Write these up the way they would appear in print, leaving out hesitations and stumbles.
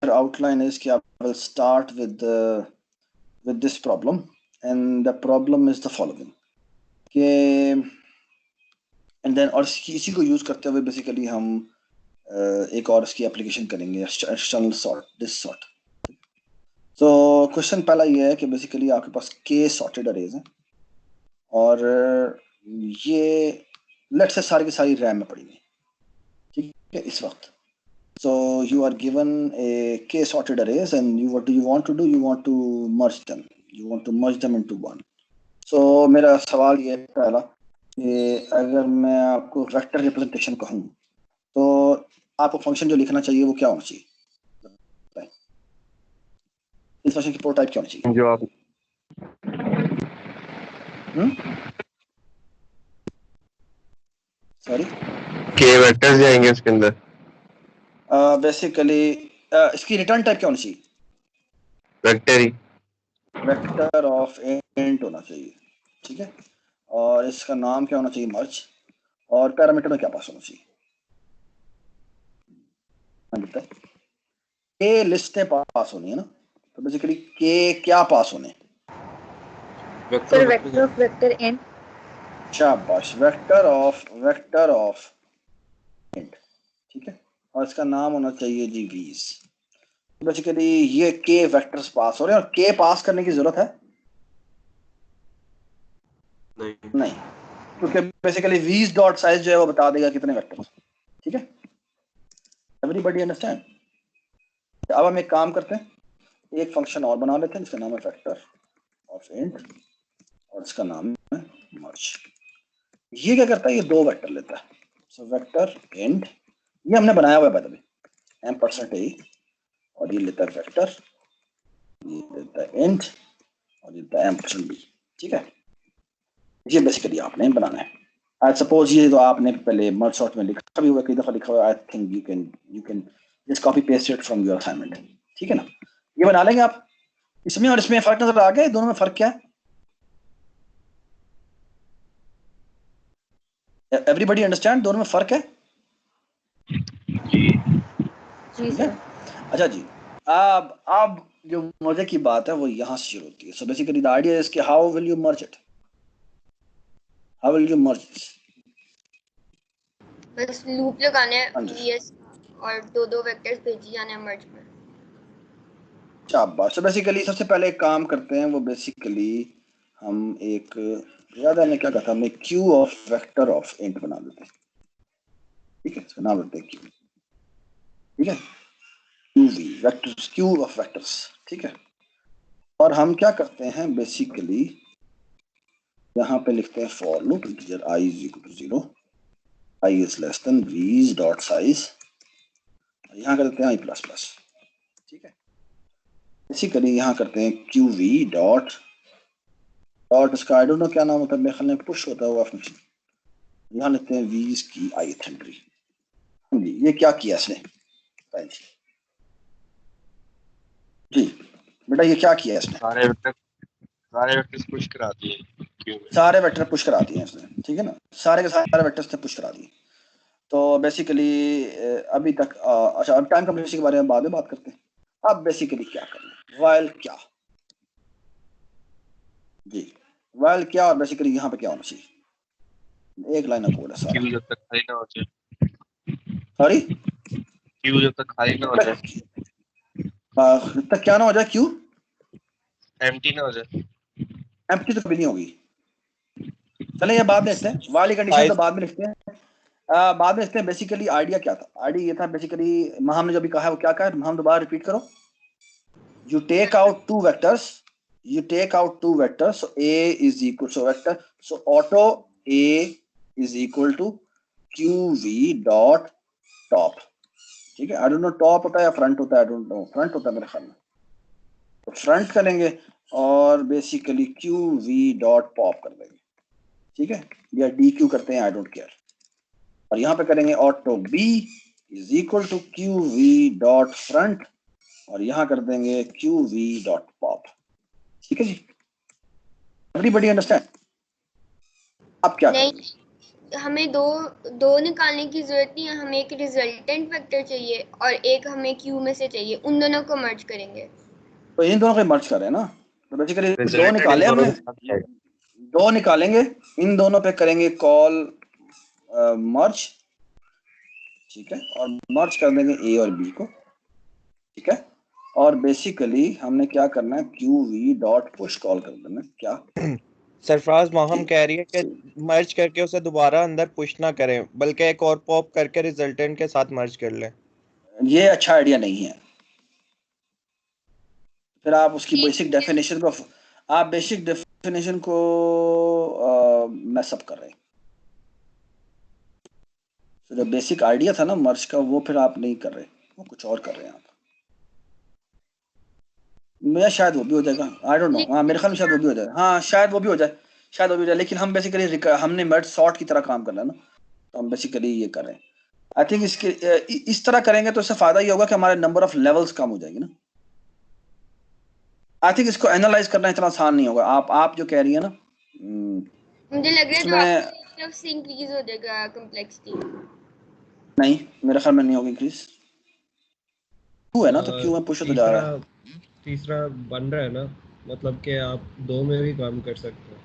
outline is कि I will start with this problem, and the problem is the following कि and then और इसी को use करते हुए बेसिकली हम एक और इसकी एप्लीकेशन करेंगे एक्सटर्नल सॉर्ट, दिस सॉर्ट। तो क्वेश्चन पहला ये है कि बेसिकली आपके पास के सॉर्टेड अरेज हैं और ये लेट्स से सारी की सारी रैम में पड़ी हुई, ठीक है इस वक्त। So you are given a k sorted arrays, and what do you want to do? You want to merge them. You want to merge them into one. So मेरा सवाल ये पहला कि अगर मैं आपको वेक्टर रिप्रेजेंटेशन कहूँ तो आपको फंक्शन जो लिखना चाहिए वो क्या होना चाहिए? इस फंक्शन की प्रोटाइप क्या होनी चाहिए? जो आप सॉरी, के वेक्टर्स जाएंगे इसके अंदर। बेसिकली इसकी रिटर्न टाइप क्या होनी चाहिए? Vector he, vector of int होना चाहिए, ठीक है। और इसका नाम क्या होना चाहिए? मर्ज। और पैरामीटर में क्या पास होना चाहिए? के लिस्टें पास होनी है ना, तो बेसिकली के क्या पास होने? Sir vector of vector n. शाबाश, वेक्टर ऑफ इंट, ठीक है। और इसका नाम होना चाहिए जी वीज। बेसिकली ये के वेक्टर्स पास हो रहे हैं और के पास करने की जरूरत है नहीं, क्योंकि बेसिकली वीज डॉट साइज जो है वो बता देगा कितने वेक्टर्स, ठीक है। Everybody understand? अब हम एक काम करते हैं, एक फंक्शन और बना लेते हैं जिसका नाम है वेक्टर ऑफ इंट और इसका नाम है मर्ज। ये क्या करता है? ये दो वेक्टर लेता है। सो वेक्टर इंट ये हमने बनाया हुआ है बाय द वे, m%a, और ये लेता है वेक्टर, ये लेता है इंट और ये लेता है m%b, ठीक है। ये बेसिकली आपने बनाना है। आई सपोज ये तो आपने पहले मर्ज सॉर्ट में लिखा भी हुआ, कई दफा लिखा हुआ। I think you can just copy paste it from your assignment, ठीक है ना। ये बना लेंगे आप। इसमें और इसमें फर्क नजर आ गया? दोनों में फर्क क्या है? Everybody understand? दोनों में फर्क है? जी सर। अच्छा जी, अब जो मजे की बात है वो यहाँ से शुरू होती है। So basically the idea is कि how will you merge it? How will you merge this? बस लूप लगाने हैं हाँ जी। वीएस और दो वेक्टर्स भेजी जाने हैं मर्ज में। शाबाश। सो बेसिकली सबसे पहले एक काम करते हैं, वो बेसिकली हम एक, याद है हमने क्या कहा था, हमने Q of vector of int बना देते हैं, ठीक है। इसका नाम रखते हैं क्यू, ठीक है। Q V vectors, Q of vectors, ठीक है। और हम क्या करते हैं बेसिकली, यहाँ पे लिखते हैं for loop integer i is equal to 0, i is less than v dot size, यहाँ कर देते हैं i प्लस प्लस, ठीक है। बेसिकली यहाँ करते हैं क्यू वी डॉट डॉट, इसका आई डोंट नो क्या नाम होता है, मेरे ख्याल में पुश होता है वो फंक्शन। यहाँ लिखते हैं v की ith एंट्री। हाँ जी, ये क्या किया इसने? जी बेटा, ये क्या किया इसने? सारे वेक्टर्स पुश करा दिए क्यों में। सारे वेक्टर पुश करा दिए इसने, ठीक है ना। सारे के सारे वेक्टर्स ने पुश करा दिए। तो बेसिकली अभी तक अच्छा, अब टाइम कम्प्लीशन के बारे में बाद में बात करते हैं। अब बेसिकली क्या करना है, वाइल क्या जी, वाइल क्या, और बेसिकली यहाँ पे क्या होना चाहिए? एक लाइन का कोड है सारा। क्यू जब तक खाली ना हो जाए, सॉरी, क्यू जब तक खाली ना हो जाए, तक क्या ना हो जाए? क्यू एम्प्टी ना हो जाए। एम्प्टी तो कभी नहीं होगी। चले ये बाद में लिखते हैं, वाली कंडीशन तो बाद में लिखते हैं, बाद में लिखते हैं। बेसिकली आइडिया क्या था? आइडिया ये था बेसिकली, हमने जो भी कहा है वो क्या कहा है, हम दोबारा रिपीट करो। You take out two vectors. So A is equal to vector. So auto A is equal to QV dot top. ठीक है, I don't know top होता है या front होता है, I don't know, front होता है मेरे ख्याल में। तो front करेंगे और बेसिकली QV dot pop कर देंगे, ठीक है, या DQ करते हैं, I don't care। और यहाँ पे करेंगे auto B is equal to QV dot front और यहाँ कर देंगे QV dot pop, ठीक है जी। Everybody understand? आप क्या नहीं करेंगे? हमें दो निकालने की जरूरत नहीं है, हमें एक रिजल्टेंट वेक्टर चाहिए और एक हमें क्यू में से चाहिए, उन दोनों को मर्ज करेंगे। तो इन दोनों को मर्ज कर रहे हैं ना, तो बेसिकली दो रिजल्टेंट इन निकाले दोनों हमने, के साथ जाएगा। दो निकालेंगे, इन दोनों पे करेंगे कॉल मर्ज, ठीक है, और मर्ज कर देंगे ए और बी को, ठीक है, और बेसिकली हमने क्या करना है, Q V dot push call कर देना है, क्या सरफराज माहम ठीक, कह रही है कि मर्ज करके उसे दोबारा अंदर पुश ना करें, बल्कि एक और पॉप करके रिजल्टेंट के साथ मर्ज कर लें। ये अच्छा आइडिया नहीं है। फिर आप उसकी बेसिक डेफिनेशन को, आप बेसिक डेफिनेशन को मैसअप कर रहे हैं। तो जो बेसिक आइडिया था ना मर्ज का, वो फिर आप नहीं कर रहे, वो कुछ और कर रहे हैं आप। मैं शायद वो भी हो जाएगा, आई डोंट नो, हाँ मेरे ख्याल में शायद वो भी हो जाए, हाँ शायद वो भी हो जाए, शायद वो भी हो जाए, लेकिन हम बेसिकली हमने मर्ज सॉर्ट की तरह काम करना है ना, तो हम बेसिकली ये कर रहे हैं। आई थिंक इसके इस तरह करेंगे तो इससे फायदा ये होगा कि हमारे नंबर ऑफ लेवल्स कम हो जाएगी ना। आई थिंक इसको एनालाइज करना इतना आसान नहीं होगा। आप जो कह रही है ना, मुझे लग रहा है उसमें तो आपकी से इंक्रीज हो जाएगा कॉम्प्लेक्सिटी। नहीं, मेरे ख्याल में नहीं होगी इंक्रीज, क्यों है ना, तो क्यों में पुश तो जा रहा है। तीसरा बन रहा है ना, मतलब कि आप दो में भी काम कर सकते हो।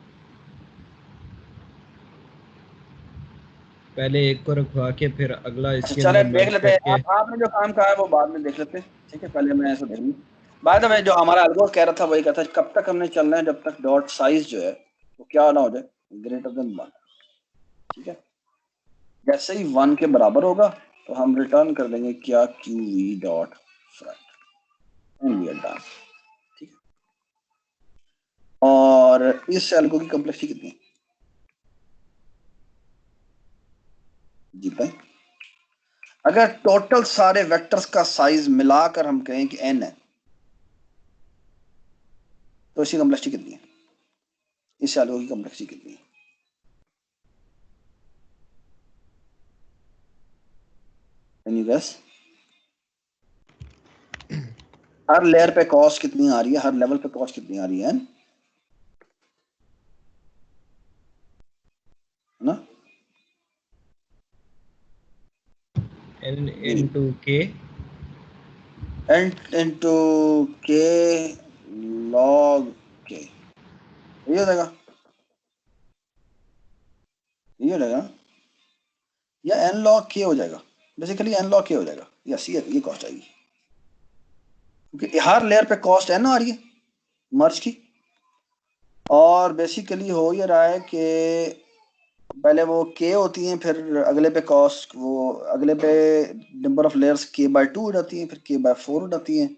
पहले एक को रखवा के फिर अगला अच्छा इसके चले अंदर देख मर्ज लेते हैं, करके। आपने जो काम कहा है वो बाद में देख लेते हैं, ठीक है, पहले मैं ऐसा देख लूँ। बाय द वे जो हमारा अल्गोर कह रहा था वही कहता है, कब तक हमने चलना है, जब तक डॉट साइज जो है वो क्या ना हो जाए, ग्रेटर देन 1, ठीक है। जैसे ही 1 के बराबर होगा तो हम रिटर्न कर देंगे क्या, Q V dot front and we are done, ठीक है। और इस एल्गो की कॉम्प्लेक्सिटी कितनी है जी भाई, अगर टोटल सारे वेक्टर्स का साइज मिलाकर हम कहें कि n है, तो इसकी कॉम्प्लेक्सिटी कितनी है, इस एल्गो की कॉम्प्लेक्सिटी कितनी है? Can you guess? Her layer पे कॉस्ट कितनी आ रही है, हर लेवल पे कॉस्ट कितनी आ रही है ना, n into k n into k log k, ये हो जाएगा, ये हो जाएगा, या n log k हो जाएगा, बेसिकली n log k हो जाएगा, यस ये कॉस्ट आएगी, क्योंकि हर लेयर पे कॉस्ट n आ रही है मर्ज की, और बेसिकली हो ये रहा है कि पहले वो k होती हैं, फिर अगले पे कॉस्ट, वो अगले पे नंबर ऑफ लेयर्स k/2 हो जाती हैं, फिर k/4 हो जाती हैं,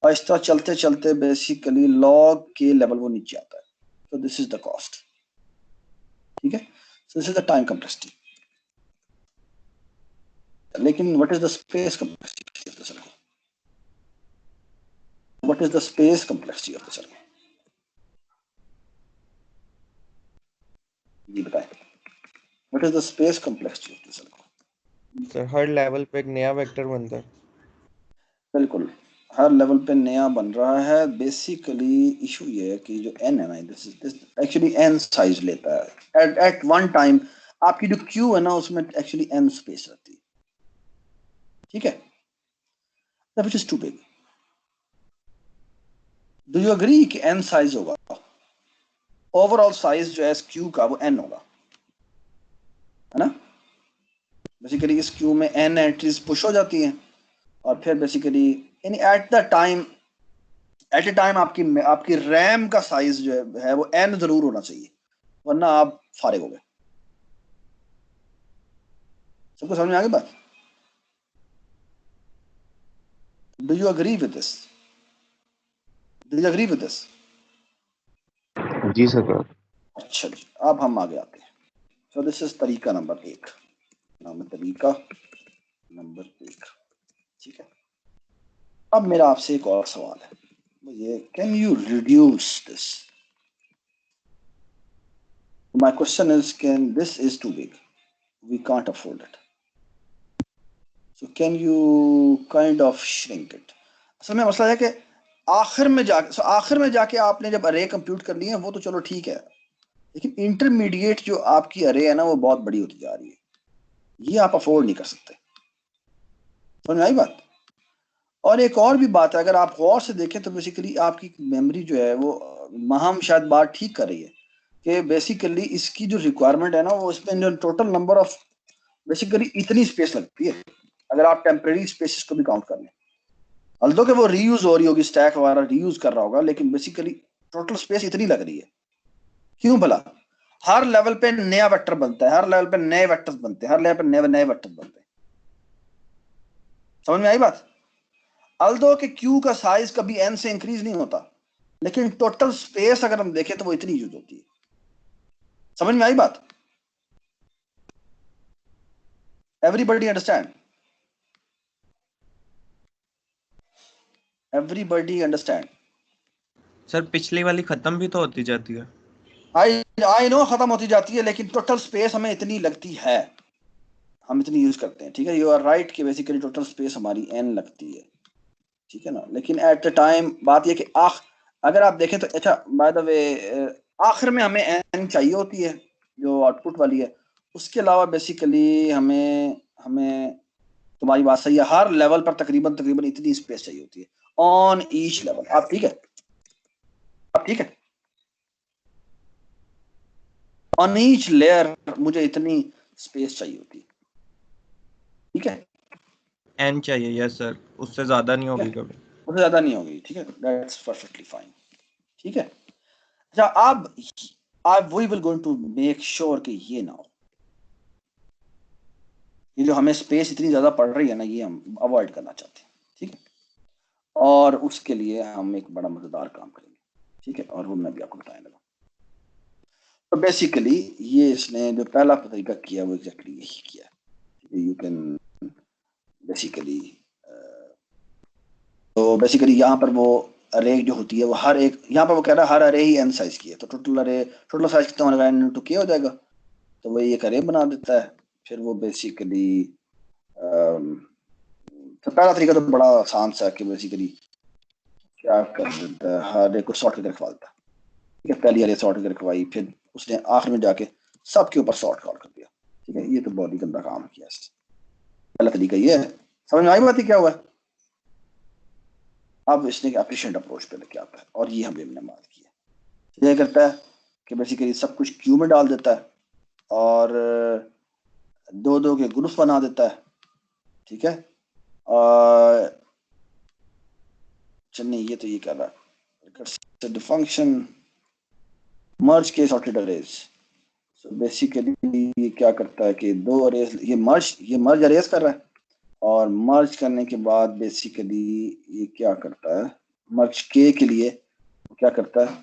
और इस तरह चलते चलते बेसिकली log k लेवल वो नीचे आता है। तो दिस इज द कॉस्ट, ठीक है, so this is the time complexity. लेकिन what is the space complexity of the circle, what is the space complexity of the circle, जी बताएं, what is the space complexity of the circle. Sir हर level पे एक नया vector बनता है। बिल्कुल, हर लेवल पे नया बन रहा है। बेसिकली इशू ये है कि जो n है ना, दिस एक्चुअली n साइज लेता है एट वन टाइम, आपकी जो क्यू है ना उसमें एक्चुअली n स्पेस रहती है, ठीक है, which is too big. Do you agree कि n साइज होगा, ओवरऑल साइज जो है इस क्यू का वो n होगा, है ना। बेसिकली इस क्यू में n एंट्रीज पुश हो जाती हैं, और फिर बेसिकली एट ए टाइम आपकी रैम का साइज जो है वो n जरूर होना चाहिए, वरना आप फारिग हो गए। सबको समझ में आ गई बात? Do you agree with this, do you agree with this? जी सर। अच्छा जी, अब हम आगे आते हैं। सो दिस इज तरीका नंबर 1, तरीका नंबर 1, ठीक है। अब मेरा आपसे एक और सवाल है, ये can you reduce this, my question is can this is too big, we can't afford it, so can you kind of shrink it. असल में मसला है कि आखिर में जाके आपने जब अरे कंप्यूट करनी है वो तो चलो ठीक है, लेकिन इंटरमीडिएट जो आपकी अरे है ना वो बहुत बड़ी होती जा रही है, ये आप अफोर्ड नहीं कर सकते। समझ में आई बात? और एक और भी बात है, अगर आप गौर से देखें तो बेसिकली आपकी मेमोरी जो है वो महम शायद बात ठीक कर रही है कि बेसिकली इसकी जो रिक्वायरमेंट है ना वो इसमें जो टोटल नंबर ऑफ बेसिकली इतनी स्पेस लगती है अगर आप टेम्परेरी स्पेसिस को भी काउंट कर लें। अल्दो कि वो रीयूज हो रही होगी, स्टैक वगैरह रीयूज कर रहा होगा, लेकिन बेसिकली टोटल स्पेस इतनी लग रही है। क्यों भला? हर लेवल पे नया वेक्टर बनता है, हर लेवल पे नए वेक्टर्स बनते हैं, हर लेवल पे नए नए वेक्टर्स बनते हैं। समझ में आई बात? अल्दो कि क्यू का साइज कभी एन से इंक्रीज नहीं होता, लेकिन टोटल स्पेस अगर हम देखें तो वो इतनी यूज होती है। समझ में आई बात? Everybody understand? Everybody understand? Sir पिछली वाली खत्म भी तो होती जाती है। आई नो खत्म होती जाती है, लेकिन टोटल स्पेस हमें इतनी लगती है, हम इतनी यूज करते हैं। ठीक है, यू आर राइट कि बेसिकली टोटल स्पेस हमारी एन लगती है, ठीक है ना। लेकिन एट द टाइम बात यह कि अगर आप देखें तो अच्छा बाय द वे आखिर में हमें एन चाहिए होती है जो आउटपुट वाली है, उसके अलावा बेसिकली हमें हमें तुम्हारी बात सही है, हर लेवल पर तकरीबन तकरीबन इतनी स्पेस चाहिए होती है ऑन ईच लेवल। आप ठीक है? आप ठीक है? ऑन ईच लेयर मुझे इतनी स्पेस चाहिए होती है, ठीक है? एन चाहिए, यस सर, उससे ज्यादा नहीं होगी कभी। उससे ज्यादा नहीं होगी, ठीक है, दैट्स परफेक्टली फाइन, ठीक है। अच्छा अब we will going to make sure कि ये ना हो, ये जो हमें स्पेस इतनी ज्यादा पड़ रही है ना ये हम अवॉइड करना चाहते हैं, ठीक है। और उसके लिए हम एक बड़ा मजेदार काम करेंगे, ठीक है, और वो मैं भी आपको बताने लगा। तो बेसिकली ये इसने जो पहला तरीका किया वो एग्जैक्टली यही किया। यू कैन बेसिकली तो बेसिकली यहाँ पर वो अरे जो होती है वो हर एक, यहाँ पर वो कह रहा है हर अरे ही एन साइज की है, तो टोटल साइज कितना होगा, एन इंटू के हो जाएगा, तो वही एक अरे बना देता है। फिर वो बेसिकली तो पहला तरीका तो बड़ा आसान सा है कि बेसिकली क्या कर देता है, हर एक को सॉर्ट करके रखवा देता है, ठीक है। पहली अरे सॉर्ट करके रखवाई, फिर उसने आखिर में जाके सबके ऊपर सॉर्ट कर दिया, ठीक है। ये तो बहुत ही गंदा काम किया इसने, पहला तरीका ये है। समझ में आई बात ही क्या हुआ है? अब इसने एफिशिएंट अप्रोच पे लेके आता है और ये हमने मार किया। ये करता है कि बेसिकली सब कुछ क्यू में डाल देता है और दो दो के ग्रुप्स बना देता है, ठीक है। नहीं ये तो ये कर रहा है फंक्शन मर्ज के सॉर्टेड अरेज। सो बेसिकली ये क्या करता है कि दो अरेज ये मर्ज अरेज कर रहा है, और मर्ज करने के बाद बेसिकली ये क्या करता है, मर्ज के लिए क्या करता है,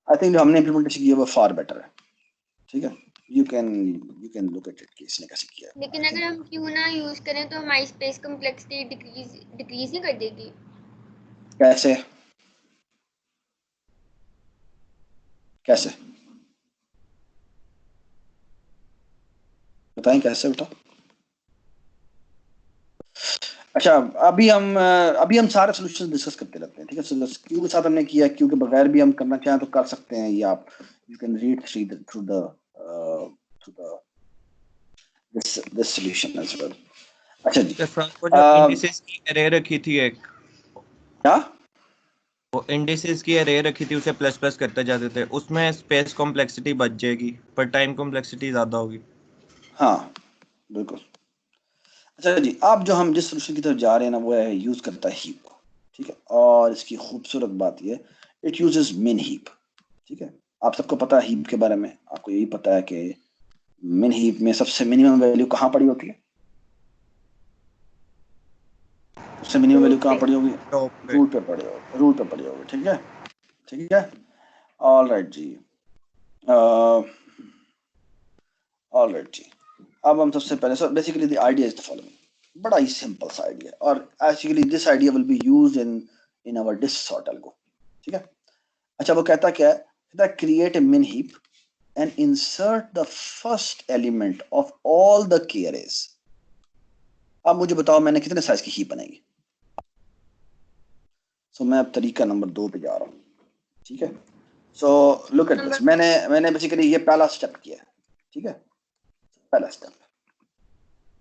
आई थिंक जो हमने इम्प्लीमेंटेशन किया वो फार बेटर है, ठीक है। You can look at it कि इसने कैसे किया है। लेकिन अगर हम क्यू ना यूज करें तो हमारी स्पेस कॉम्प्लेक्सिटी डिक्रीज नहीं कर देगी? कैसे कैसे बताएं कैसे बेटा? अच्छा अभी हम सारे सॉल्यूशन डिस्कस करते रहते हैं, ठीक है। सो क्यू के साथ हमने किया, क्यू के बगैर भी हम करना चाहें तो कर सकते हैं, ये आप you can read through the this solution as well. अच्छा जी, सर फ्रंट को जो इंडिसेस की एरे रखी थी एक, क्या वो इंडिसेस की एरे रखी थी उसे प्लस प्लस करते जाते थे, उसमें स्पेस कॉम्प्लेक्सिटी बच जाएगी पर टाइम कॉम्प्लेक्सिटी ज्यादा होगी। हाँ बिल्कुल। अच्छा जी, अब जो हम जिस सॉल्यूशन की तरफ जा रहे हैं ना वो है यूज करता है हीप, ठीक है। और इसकी खूबसूरत बात ये इट यूजेस मिन हीप, ठीक है। आप सबको पता है हीप के बारे में, आपको यही पता है कि मिन हीप में सबसे मिनिमम वैल्यू कहाँ पड़ी होती है, सबसे मिनिमम वैल्यू कहाँ पड़ी होगी, टॉप पे। रूट पे पड़ी होगी, रूट पे पड़ी होगी, ठीक है, ठीक है। ऑल राइट जी, ऑल राइट जी। अब हम सबसे पहले so basically the idea is the following, बड़ा ही सिंपल सा आइडिया, और actually this idea will be used in our disk sort algo, ठीक है। अच्छा वो कहता क्या है, कहता क्रिएट ए मिन heap and insert the first element of all the k arrays। अब मुझे बताओ मैंने कितने साइज की हीप बनाई? सो मैं अब तरीका नंबर 2 पे जा रहा हूँ, ठीक है। सो लुक एट दिस, मैंने बेसिकली ये पहला स्टेप किया है, ठीक है, पहला स्टेप।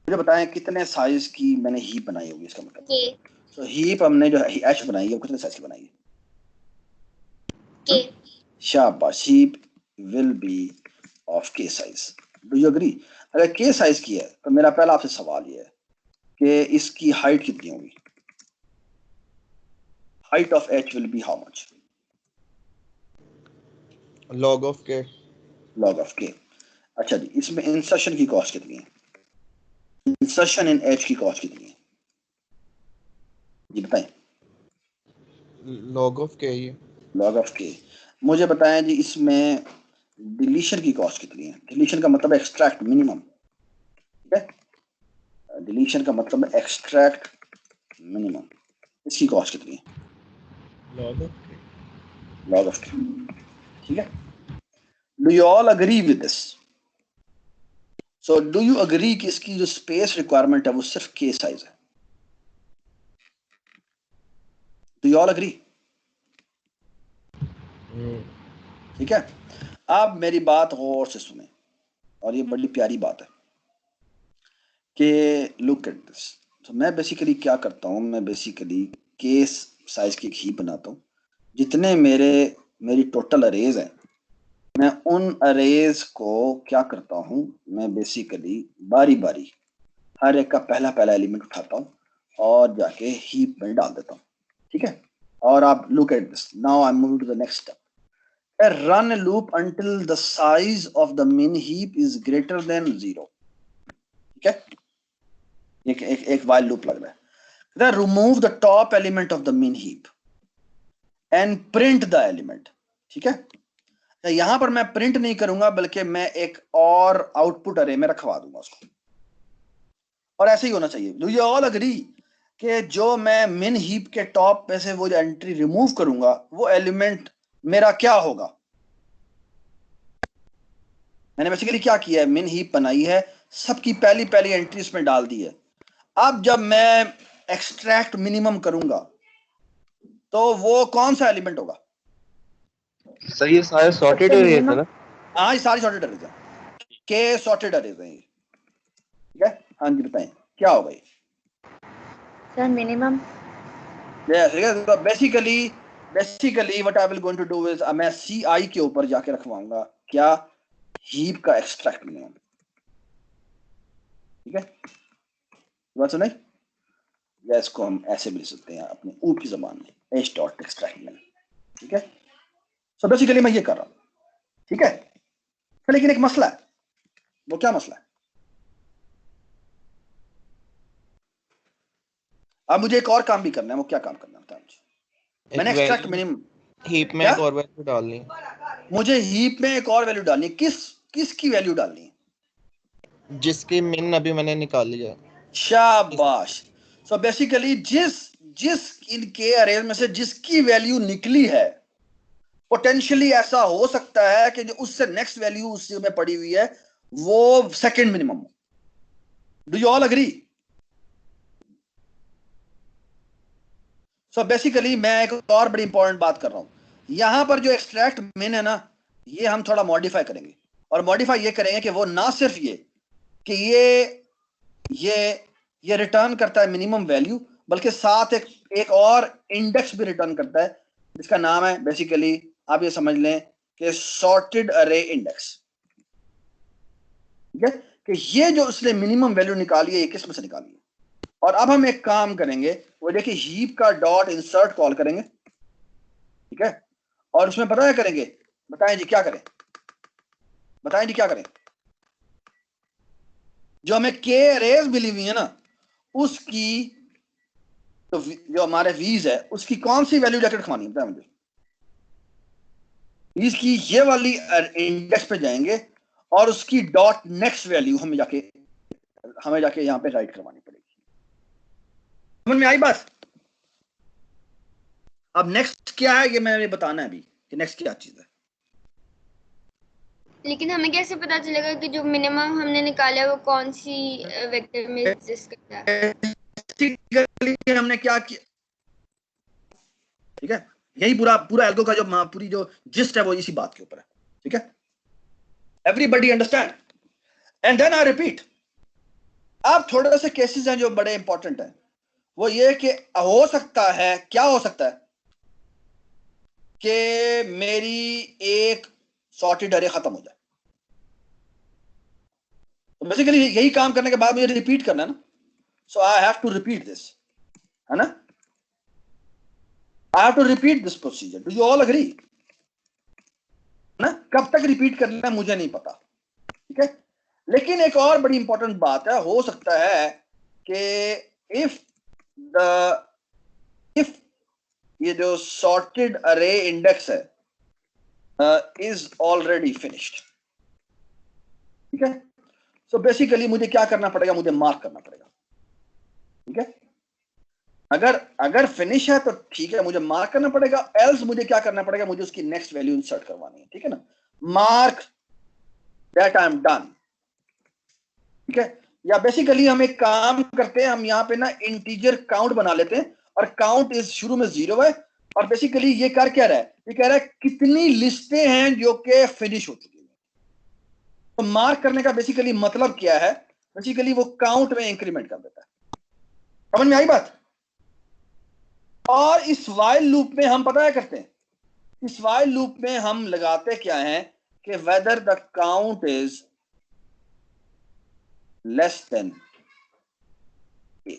मुझे बताएं कितने साइज की मैंने हीप बनाई होगी, इसका मतलब। के सो हीप हमने जो एच बनाई है वो कितने साइज की बनाई है? के शाबाश, heap will be of k size. Do you agree? अगर के साइज की है तो मेरा पहला आपसे सवाल ये है कि इसकी हाइट कितनी होगी? Height of H will be how much? log of k। Log of के। अच्छा जी, इसमें इंसर्शन की कॉस्ट कितनी है? इंसर्शन इन एच की कॉस्ट कितनी है जी बताएं? log of k ये। लॉग ऑफ के। मुझे बताएं जी, इसमें डिलीशन की कॉस्ट कितनी है? डिलीशन का मतलब एक्सट्रैक्ट मिनिमम, ठीक है, डिलीशन का मतलब एक्सट्रैक्ट मिनिमम, इसकी कॉस्ट कितनी है? log of k। Log of के, ठीक है। Do you all agree with this? So do you agree कि इसकी जो स्पेस रिक्वायरमेंट है वो सिर्फ के साइज है? Do you all agree? ठीक है। अब मेरी बात गौर से सुने, और ये बड़ी प्यारी बात है कि लुक एट दिस। तो मैं बेसिकली क्या करता हूँ, मैं बेसिकली केस साइज की एक हीप बनाता हूँ। जितने मेरी टोटल अरेज है, मैं उन अरेज को क्या करता हूँ, मैं बेसिकली बारी बारी हर एक का पहला पहला एलिमेंट उठाता हूँ और जाके हीप में डाल देता हूँ, ठीक है। और आप look at this, now I move to the next step. Run a loop until the size of the min heap is greater than 0, ठीक है। एक while loop लग रहा है। Then remove the top element of the min heap and print the element, ठीक है। यहां पर मैं प्रिंट नहीं करूंगा, बल्कि मैं एक और आउटपुट अरे में रखवा दूंगा उसको, और ऐसे ही होना चाहिए। डू यू ऑल अग्री कि जो मैं मिन हीप के टॉप पे से वो जो एंट्री रिमूव करूंगा वो एलिमेंट मेरा क्या होगा? मैंने बेसिकली क्या किया है, मिन हीप बनाई है, सबकी पहली पहली एंट्री उसमें डाल दी है। अब जब मैं एक्सट्रैक्ट मिनिमम करूंगा तो वो कौन सा एलिमेंट होगा? सर ये सारे सॉर्टेड एरिया है ना? हाँ, ये सारी सॉर्टेड अरेज है, के सॉर्टेड अरेज है, ठीक है। हाँ जी बताएं क्या होगा ये? Sir minimum. तो basically what I will going to do is, मैं सी आई के ऊपर जाके रखवाऊंगा क्या? हीप का एक्सट्रैक्ट मिनिमम, ठीक है। बात सुनाई? या इसको हम ऐसे भी लिख सकते हैं अपने ऊ की जबान में, एच डॉट एक्सट्रैक्ट मिनिमम, ठीक है। सो बेसिकली मैं ये कर रहा हूं, ठीक है। लेकिन एक मसला है, वो क्या मसला है? अब मुझे एक और काम भी करना है, वो क्या काम करना है बताएं मुझे। मैंने एक्सट्रैक्ट मिनिमम हीप में क्या? एक और वैल्यू डालनी है। मुझे हीप में एक और वैल्यू डालनी है, किसकी वैल्यू डालनी है? जिसकी मिन अभी मैंने निकाल लिया। शाबाश। सो बेसिकली जिस इनके अरेज में से जिसकी वैल्यू निकली है, पोटेंशियली ऐसा हो सकता है कि जो उससे नेक्स्ट वैल्यू उससे में पड़ी हुई है वो सेकंड मिनिमम हो। Do you all agree? So basically मैं एक और बड़ी इंपॉर्टेंट बात कर रहा हूं, यहां पर जो एक्सट्रैक्ट मिन है ना, ये हम थोड़ा मॉडिफाई करेंगे, और मॉडिफाई ये करेंगे कि वो ना सिर्फ ये कि ये रिटर्न करता है मिनिमम वैल्यू, बल्कि साथ एक और इंडेक्स भी रिटर्न करता है, जिसका नाम है बेसिकली, आप ये समझ लें कि सॉर्टेड अरे इंडेक्स, ठीक है। कि ये जो उसने मिनिमम वैल्यू निकाली है, ये किस में से निकाली है? और अब हम एक काम करेंगे, वो देखिए हीप का डॉट इंसर्ट कॉल करेंगे, ठीक है। और उसमें पता है करेंगे, बताएं जी क्या करें, बताएं जी क्या करें? जो हमें के अरेज मिली हुई है ना, उसकी तो जो हमारे वीज है उसकी कौन सी वैल्यू जाके रखवानी है, बताएं मुझे। वीज की ये वाली इंडेक्स पे जाएंगे और उसकी डॉट नेक्स्ट वैल्यू हमें जाके यहाँ पे राइट करवानी पड़ेगी। समझ में आई बात? अब नेक्स्ट क्या है ये मैंने बताना है अभी कि नेक्स्ट क्या चीज है। लेकिन हमें कैसे पता चलेगा कि जो मिनिमम हमने निकाला है वो कौन सी वेक्टर में एग्जिस्ट करता है? बेसिकली हमने क्या किया, ठीक है, यही पूरा पूरा एल्गो का जो पूरी जो जिस्ट है वो इसी बात के ऊपर है, ठीक है? Everybody understand? And then I repeat, अब थोड़े से केसेस हैं जो बड़े इंपॉर्टेंट हैं, वो ये कि हो सकता है, क्या हो सकता है कि मेरी एक सॉर्टेड अरे खत्म हो जाए। तो बेसिकली यही काम करने के बाद मुझे रिपीट करना है ना, so I have to repeat this, है ना? I have to repeat this procedure. Do you all agree? ना कब तक रिपीट करना है मुझे नहीं पता, ठीक है? लेकिन एक और बड़ी इंपॉर्टेंट बात है, हो सकता है कि इफ ये जो सॉर्टेड अरे इंडेक्स है इज ऑलरेडी फिनिश्ड, ठीक है? सो बेसिकली मुझे क्या करना पड़ेगा, मुझे मार्क करना पड़ेगा, ठीक है? अगर फिनिश है तो ठीक है, मुझे मार्क करना पड़ेगा, एल्स मुझे क्या करना पड़ेगा, मुझे उसकी नेक्स्ट वैल्यू इंसर्ट करवानी है, ठीक है ना? Mark that I am done, ठीक है? या बेसिकली हम एक काम करते हैं, हम यहाँ पे ना इंटीजर काउंट बना लेते हैं, और काउंट इज शुरू में 0 है, और बेसिकली ये कर क्या रहा है, ये कह रहा है कितनी लिस्टें हैं जो कि फिनिश हो चुकी हैं। तो मार्क करने का बेसिकली मतलब क्या है, बेसिकली वो काउंट में इंक्रीमेंट कर देता है। समझ में आई बात? और इस वाइल लूप में हम पता है करते हैं, इस वाइल लूप में हम लगाते क्या है कि whether the count is less then k।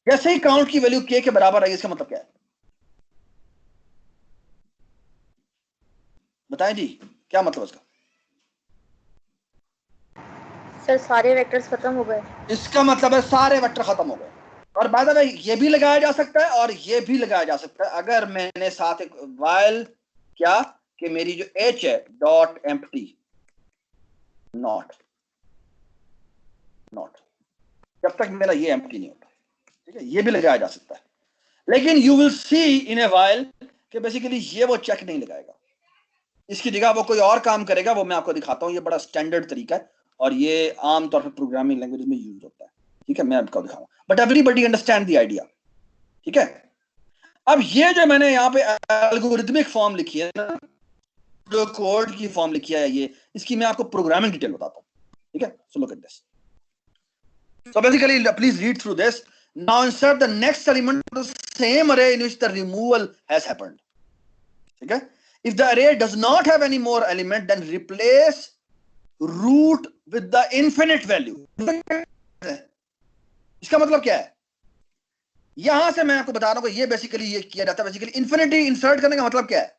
जैसे ही काउंट की वैल्यू k के बराबर आई, इसका मतलब क्या है बताएं जी, क्या मतलब इसका? सर सारे वेक्टर्स खत्म हो गए। इसका मतलब है सारे वेक्टर खत्म हो गए। और बाय द वे ये भी लगाया जा सकता है और ये भी लगाया जा सकता है, अगर मैंने साथ एक वाइल क्या कि मेरी जो h है डॉट एम्प्टी नॉट जब तक मेरा ये एम्प्टी नहीं होता, ठीक है? ये भी लगाया जा सकता है, लेकिन you will C in a while कि बेसिकली ये वो चेक नहीं लगाएगा, इसकी जगह वो कोई और काम करेगा, वो मैं आपको दिखाता हूं। ये बड़ा स्टैंडर्ड तरीका है और ये आमतौर पर प्रोग्रामिंग लैंग्वेज में यूज होता है, ठीक है? मैं आपको दिखाऊंगा, but everybody understand the idea, ठीक है? अब ये जो मैंने यहाँ पे एल्गोरिथमिक फॉर्म लिखी है ना, जो कोड की फॉर्म लिखी है, ये इसकी मैं आपको प्रोग्रामिंग डिटेल बताता हूँ, ठीक है? So look at this. So basically, please read through this. Now insert the next element of the same array in which the removal has happened. Okay? If the array does not have any more element, then replace root with the infinite value. इसका मतलब क्या है? यहां से मैं आपको बता रहा हूं कि ये बेसिकली ये किया जाता है। बेसिकली इन्फिनिटी इंसर्ट करने का मतलब क्या है?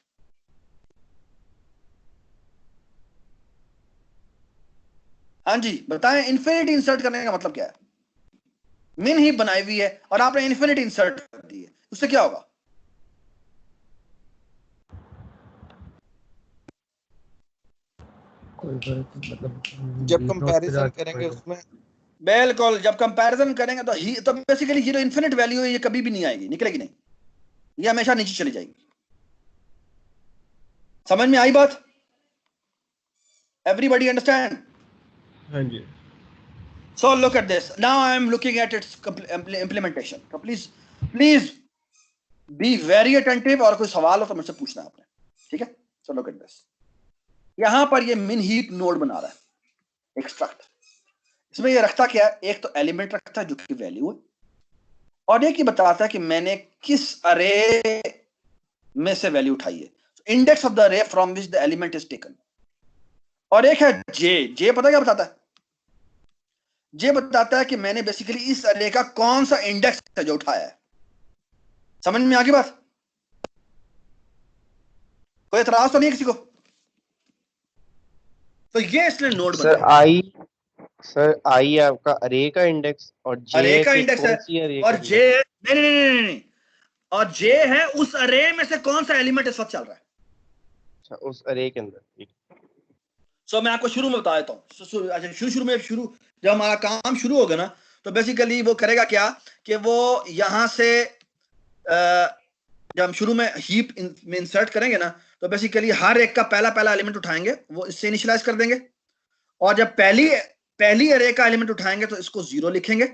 हाँ जी बताएं, इन्फिनिटी इंसर्ट करने का मतलब क्या है? मिन ही बनाई हुई है और आपने इन्फिनिटी इंसर्ट कर दी है, उससे क्या होगा? मतलब जब कंपैरिजन करेंगे उसमें, बिल्कुल, जब कंपैरिजन करेंगे तो बेसिकली ये जो इन्फिनिट वैल्यू है ये कभी भी नहीं आएगी, निकलेगी नहीं, ये हमेशा नीचे चली जाएगी। समझ में आई बात? Everybody understand? हाँ जी। So look at this. Now I am looking at its implementation. So please be very attentive, और कोई सवाल हो तो मुझसे पूछना आपने, ठीक है? So look at this. यहां पर ये min heap नोड बना रहा है, एक्सट्रैक्ट। इसमें ये रखता क्या है? एक तो एलिमेंट रखता है जो कि वैल्यू है, और एक ही बताता है कि मैंने किस अरे में से वैल्यू उठाई है, इंडेक्स ऑफ द अरे from which the element is taken. और एक है जे पता क्या बताता है? ये बताता है कि मैंने बेसिकली इस अरे का कौन सा इंडेक्स है जो उठाया है। समझ में आ गई बात? कोई एतराज तो नहीं है किसी को? तो ये इसलिए नोड बना है। सर आई आपका अरे का इंडेक्स और जे अरे का इंडेक्स है, और जे नहीं, और जे है उस अरे में से कौन सा एलिमेंट इस वक्त चल रहा है। अच्छा, उस अरे के अंदर। सो मैं आपको शुरू में बता देता हूँ। शुरू जब हमारा काम शुरू होगा ना, तो बेसिकली वो करेगा क्या कि वो यहां से जब हम शुरू में हीप में इंसर्ट करेंगे ना, तो बेसिकली हर एक का पहला एलिमेंट उठाएंगे, वो इससे इनिशियलाइज कर देंगे, और जब पहली अरे का एलिमेंट उठाएंगे तो इसको 0 लिखेंगे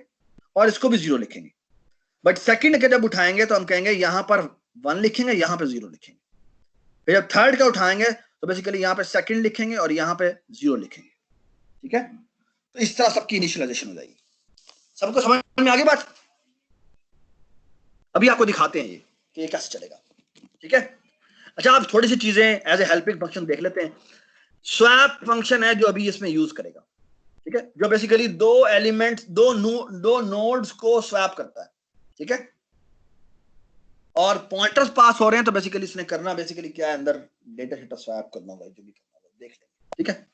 और इसको भी 0 लिखेंगे। बट सेकंड के जब उठाएंगे तो हम कहेंगे यहां पर 1 लिखेंगे, यहाँ पे 0 लिखेंगे। फिर जब थर्ड का उठाएंगे तो बेसिकली यहाँ पे सेकंड लिखेंगे और यहाँ पे 0 लिखेंगे, ठीक है। तो इस तरह सबकी इनिशियलाइजेशन हो जाएगी। सबको समझ में आ गई बात? अभी आपको दिखाते हैं ये कि ये कैसे चलेगा, ठीक है। अच्छा, आप थोड़ी सी चीजें एज ए हेल्पिंग फंक्शन देख लेते हैं। स्वैप फंक्शन है जो अभी इसमें यूज करेगा, ठीक है, जो बेसिकली दो एलिमेंट्स, दो नोड्स को स्वैप करता है, ठीक है। और पॉइंटर्स पास हो रहे हैं तो बेसिकली इसने करना बेसिकली क्या है, अंदर डेटा शेटा स्वैप करना होगा, जो भी करना होगा देख लेंगे, ठीक है।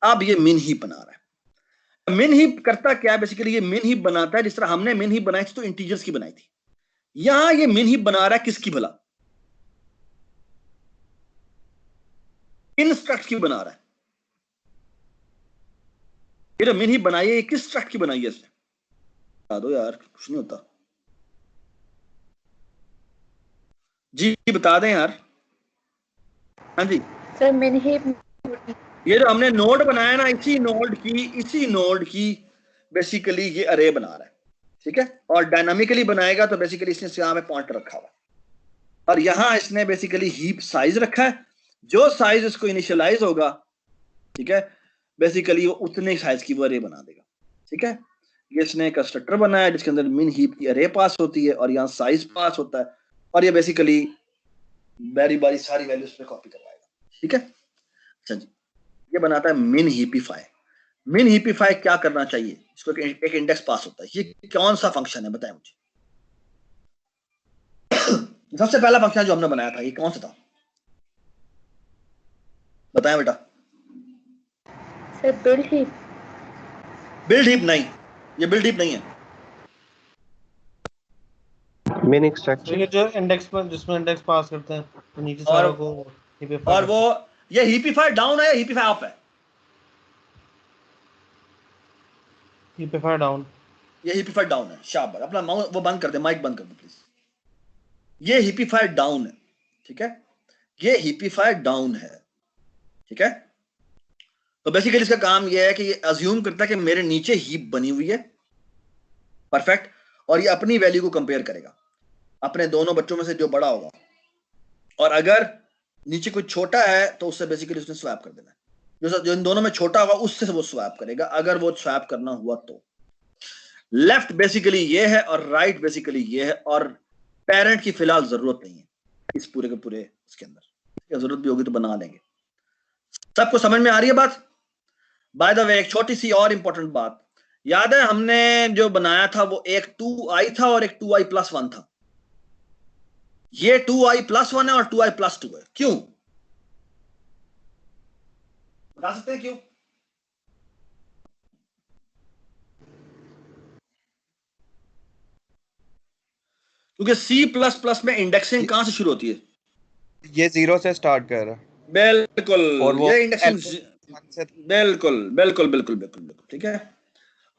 अब ये मिन हीप बना रहा है। मिन हीप करता क्या है, बेसिकली ये मिन हीप बनाता है जिस तरह हमने मिन हीप बनाई थी तो इंटीजर्स की बनाई थी। यहां ये मिन हीप बना रहा है किसकी भला? इन स्ट्रक्ट की बना रहा है। ये जो मिन हीप बनाई है ये किस स्ट्रक्ट की बनाई है इसने? बता दो यार, कुछ नहीं होता जी, बता दें यार। हाँ जी सर मिन हीप, ये जो हमने नोड बनाया ना, इसी नोड की बेसिकली ये अरे बना रहा है, ठीक है। और डायनामिकली बनाएगा तो बेसिकली इसने यहाँ पे पॉइंटर रखा हुआ और यहाँ इसने बेसिकली हीप साइज रखा है। जो साइज इसको इनिशियलाइज होगा, ठीक है, बेसिकली वो उतने साइज की वो अरे बना देगा, ठीक है। ये इसने कंस्ट्रक्टर बनाया जिसके अंदर मिन हीप की अरे पास होती है और यहाँ साइज पास होता है और ये बेसिकली बारी बारी सारी वैल्यूज पे कॉपी करवाएगा, ठीक है। अच्छा जी, ये बनाता है मिन हीपीफाई। मिन हीपीफाई क्या करना चाहिए, इसको एक इंडेक्स पास होता है। ये कौन सा फंक्शन है बताएं मुझे। सबसे पहला फंक्शन जो हमने बनाया था ये कौन सा था, बताएं बेटा। Sir build heap. Build heap नहीं, ये बिल्ड हीप नहीं है। मिन एक्सट्रैक्शन, ये जो इंडेक्स पर जिसमें इंडेक्स पास करते हैं तो नीचे और- सारा को हीपीफाई और वो ये हीपीफाई डाउन है या हीपीफाई अप है? डाउन। ये हीपीफाई डाउन है। शाबाश, अपना माउस वो बंद कर दे, माइक बंद कर दे प्लीज। ये हीपीफाई डाउन है, ठीक है। ये हीपीफाई डाउन है, ठीक है। तो बेसिकली इसका काम ये है कि ये अज्यूम करता है कि मेरे नीचे हीप बनी हुई है, परफेक्ट, और ये अपनी वैल्यू को कंपेयर करेगा अपने दोनों बच्चों में से जो बड़ा होगा, और अगर नीचे कोई छोटा है तो उससे बेसिकली उसने स्वैप कर देना है। जो इन दोनों में छोटा होगा उससे वो स्वैप करेगा, अगर वो स्वैप करना हुआ तो। लेफ्ट बेसिकली ये है और राइट बेसिकली ये है, और पेरेंट की फिलहाल जरूरत नहीं है इस पूरे के पूरे इसके अंदर। जरूरत भी होगी तो बना लेंगे। सबको समझ में आ रही है बात? बाय द वे एक छोटी सी और इंपॉर्टेंट बात याद है, हमने जो बनाया था वो एक 2i था और एक 2i+1 था। ये 2i+1 है और 2i+2 है। क्यों बता सकते हैं क्यों? क्योंकि C++ में इंडेक्सिंग कहां से शुरू होती है? ये 0 से स्टार्ट कर रहा है बिल्कुल, और वो ये इंडेक्सिंग बिल्कुल बिल्कुल बिल्कुल बिल्कुल बिल्कुल, ठीक है।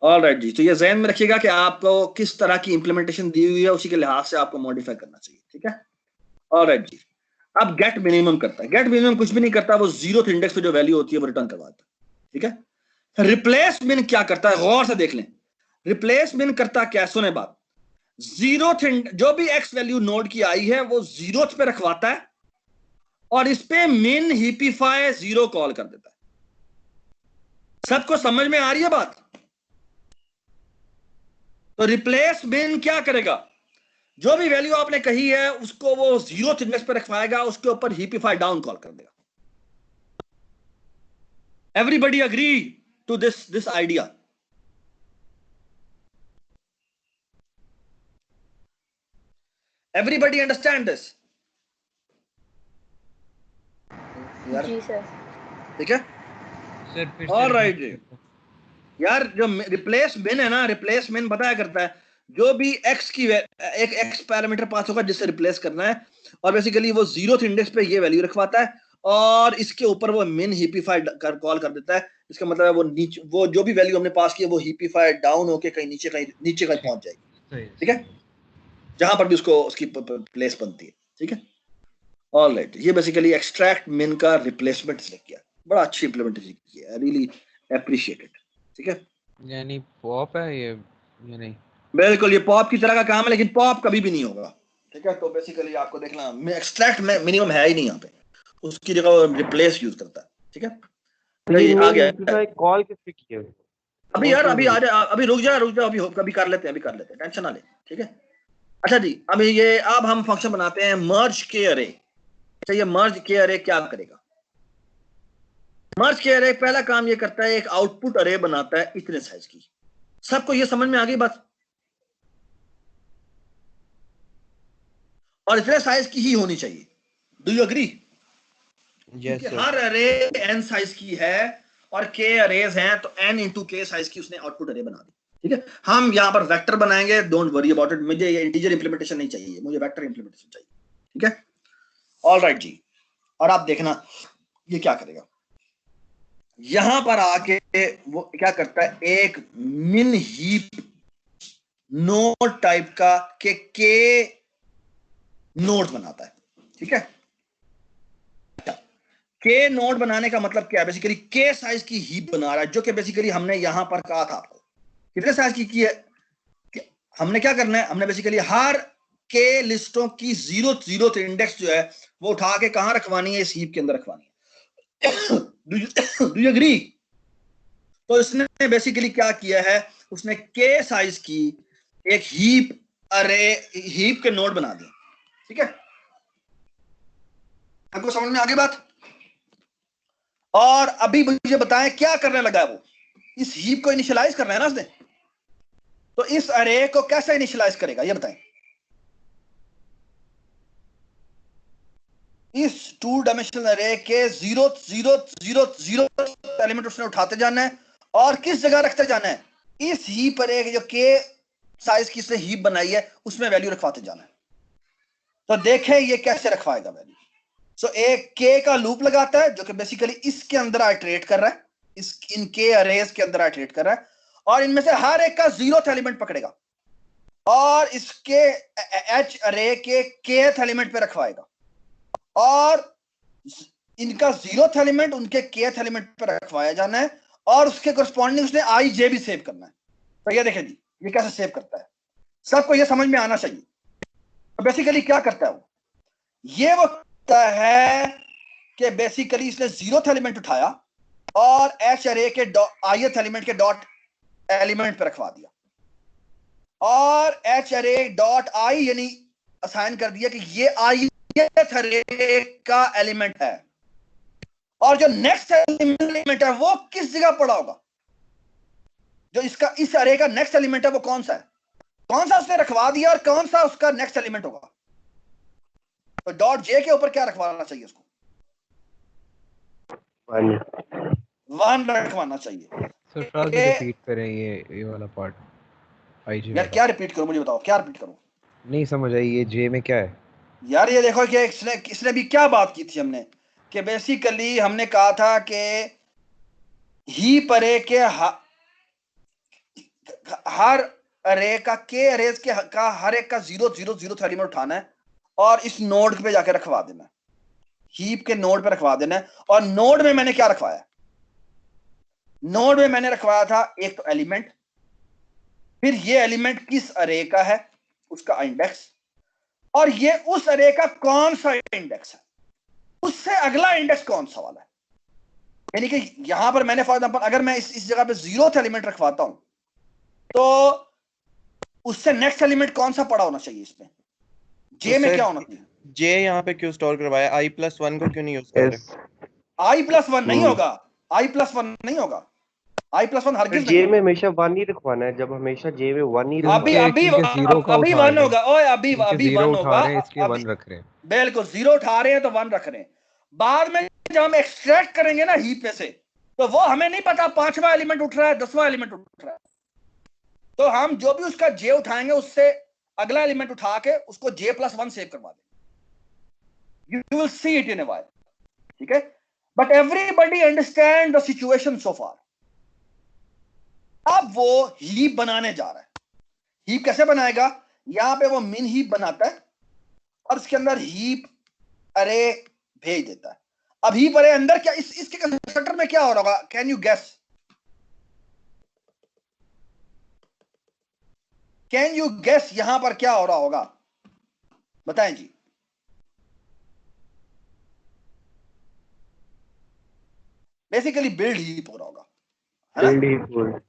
ऑल राइट जी, तो ये ज़हन में रखिएगा कि आपको किस तरह की इंप्लीमेंटेशन दी हुई है उसी के लिहाज से आपको मॉडिफाई करना चाहिए, ठीक है। ऑल राइट जी, अब गेट मिनिमम करता है। गेट मिनिमम कुछ भी नहीं करता, वो 0th इंडेक्स पे जो वैल्यू होती है वो रिटर्न करवाता है, ठीक है। रिप्लेस मिन क्या करता है, गौर से देख लें। रिप्लेस मिन करता क्या, सुने बात। 0th जो भी एक्स वैल्यू नोड की आई है वो 0th पे रखवाता है और इस पे मिन हीपीफाई 0 कॉल कर देता है। सबको समझ में आ रही है बात? तो रिप्लेस मिन क्या करेगा, जो भी वैल्यू आपने कही है उसको वो 0th इंडेक्स पे रखवाएगा, उसके ऊपर हीपीफाई डाउन कॉल कर देगा। Everybody agree to this idea? Everybody understand this? जी सर। ठीक है, ऑल राइट जी। यार जो रिप्लेस मिन है ना, रिप्लेस मिन बताया करता है जो भी एक्स की एक एक्स पैरामीटर पास होगा जिससे रिप्लेस करना है, और बेसिकली वो 0th इंडेक्स पे ये वैल्यू रखवाता है और इसके ऊपर वो मिन हीपीफाई कॉल कर देता है। इसका मतलब है वो नीचे, वो जो भी वैल्यू हमने पास की है वो हीपीफाई डाउन होके कहीं नीचे कहीं पहुंच जाएगी, ठीक है, जहां पर भी उसको उसकी प्लेस बनती है, ठीक है। ऑल राइट, ये बेसिकली एक्सट्रैक्ट मिन का रिप्लेसमेंट इसने किया, बड़ा अच्छी इंप्लीमेंटेशन की है, रियली एप्रिशिएटेड, ठीक है। यानी पॉप है ये नहीं? बिल्कुल, ये पॉप की तरह का काम है, लेकिन पॉप कभी भी नहीं होगा, ठीक है। तो बेसिकली आपको देखना एक्सट्रैक्ट में मिनिमम है ही नहीं यहाँ पे, उसकी जगह रिप्लेस यूज करता है। ठीक है, तो ये आ गया। कॉल किस पे की है? अभी यार अभी आ जा, अभी रुक जा अभी कर लेते हैं, टेंशन ना ले। ठीक है, अच्छा जी, अभी ये अब हम फंक्शन बनाते हैं मर्ज के अरे। अच्छा, ये मर्ज के अरे क्या करेगा? मर्ज के अरे पहला काम ये करता है, एक आउटपुट अरे बनाता है इतने साइज की। सबको ये समझ में आ गई बात? और इतने साइज की ही होनी चाहिए। Do you agree? Yes sir. हर अरे n साइज की है और k अरेज हैं, तो n इंटू k साइज की उसने आउटपुट अरे बना दी। ठीक है, हम यहां पर वेक्टर बनाएंगे, डोंट वरी अबाउट इट। मुझे ये इंटीजर इंप्लीमेंटेशन नहीं चाहिए, मुझे वेक्टर इंप्लीमेंटेशन चाहिए। ठीक है, ऑल राइट जी। और आप देखना ये क्या करेगा, यहां पर आके वो क्या करता है, एक मिन हीप नोड टाइप का के नोड बनाता है। ठीक है, के नोड बनाने का मतलब क्या है? बेसिकली के साइज की हीप बना रहा है, जो कि बेसिकली हमने यहां पर कहा था आपको कितने साइज की है। हमने क्या करना है, हमने बेसिकली हर के लिस्टों की 0th इंडेक्स जो है वो उठा के कहां रखवानी है, इस हीप के अंदर रखवानी है। Do you agree? तो इसने बेसिकली क्या किया है, उसने के साइज की एक हीप हीप के नोड बना दिए। ठीक है, आपको समझ में आ गई बात? और अभी मुझे बताएं क्या करने लगा है वो, इस हीप को इनिशियलाइज करना है ना उसने, तो इस अरे को कैसे इनिशियलाइज करेगा ये बताएं। इस 2 डायमेंशनल अरे के 0 एलिमेंट उसने उठाते जाना है और किस जगह रखते जाना है, इस हीप अरे जो के साइज की इसने हीप बनाई है उसमें वैल्यू रखवाते जाना है। तो देखें ये कैसे रखवाएगा वैल्यू। सो एक के का लूप लगाता है जो कि बेसिकली इसके अंदर आइटरेट कर रहा है, इन के अरेज के अंदर आइटरेट कर रहा है, और इनमें से हर एक का 0th एलिमेंट पकड़ेगा और इसके एच अरे के kth एलिमेंट पे रखवाएगा, और इनका 0th एलिमेंट उनके kth एलिमेंट पे रखवाया जाना है, और उसके करस्पॉन्डिंग उसने आई जे भी सेव करना है। तो ये देखें जी, ये कैसे सेव करता है, सबको ये समझ में आना चाहिए। तो बेसिकली क्या करता है वो, ये वो करता है कि बेसिकली इसने 0th एलिमेंट उठाया और एच अरे के ith एलिमेंट के डॉट एलिमेंट पे रखवा दिया, और एच अरे डॉट आई यानी असाइन कर दिया कि ये ith अरे का एलिमेंट है, और जो नेक्स्ट एलिमेंट है वो किस जगह पड़ा होगा, जो इसका इस अरे का नेक्स्ट एलिमेंट है वो कौन सा है, कौन सा उसने रखवा दिया और कौन सा उसका नेक्स्ट एलिमेंट होगा। तो डॉट जे के ऊपर क्या रखवाना चाहिए, उसको 1 रखवाना चाहिए। सर थोड़ा सा रिपीट करें ये वाला पार्ट आईजे यार क्या रिपीट करूं, मुझे बताओ क्या रिपीट करूं, नहीं समझ आई ये जे में क्या है। यार ये देखो कि इसने भी क्या बात की थी हमने, कि बेसिकली हमने कहा था कि हीप अरे के हर अरे का के अरेज के का हर एक का 0th एलिमेंट उठाना है और इस नोड पे जाके रखवा देना है, हीप के नोड पे रखवा देना है। और नोड में मैंने क्या रखवाया, नोड में मैंने रखवाया था एक तो एलिमेंट, फिर ये एलिमेंट किस अरे का है उसका इंडेक्स, और ये उस अरे का कौन सा इंडेक्स है, उससे अगला इंडेक्स कौन सा वाला है। यानी कि यहां पर मैंने फॉर एग्जांपल अगर मैं इस जगह पे 0th एलिमेंट रखवाता हूं तो उससे नेक्स्ट एलिमेंट कौन सा पड़ा होना चाहिए, इसमें जे में क्या होना चाहिए। जे यहाँ पे क्यों स्टोर करवाया, i+1 को क्यों नहीं यूज कर रहे? i+1 नहीं होगा, i+1 नहीं होगा, i+1 हरगिज जे नहीं में हमेशा 1 ही रखवाना है, जब हमेशा जे में 1 ही अभी रखवाना है। अभी क्योंकि जीरो का अभी उठा 1 रहे हैं, होगा, ओए अभी क्योंकि अभी जीरो 1 उठा होगा, रहे हैं इसलिए अभी 1 रख रहे हैं। बिल्कुल 0 उठा रहे हैं तो 1 रख रहे हैं। बाद में जब हम एक्सट्रैक्ट करेंगे ना हीप में से, तो वो हमें नहीं पता 5वां एलिमेंट उठ रहा है 10वां एलिमेंट उठ रहा है, तो हम जो भी उसका जे उठाएंगे उससे अगला एलिमेंट उठा के उसको j+1 सेव करवा देंगे। You will see it in a while, ठीक है। But everybody understand the situation so far. अब वो हीप बनाने जा रहा है। हीप कैसे बनाएगा, यहां पे वो मिन हीप बनाता है और इसके अंदर हीप अरे भेज देता है। अब हीप अरे अंदर क्या इसके कंस्ट्रक्टर में क्या हो रहा होगा, can you guess, can you guess यहां पर क्या हो रहा होगा। बताएं जी। बेसिकली बिल्ड हीप हो रहा होगा, है ना?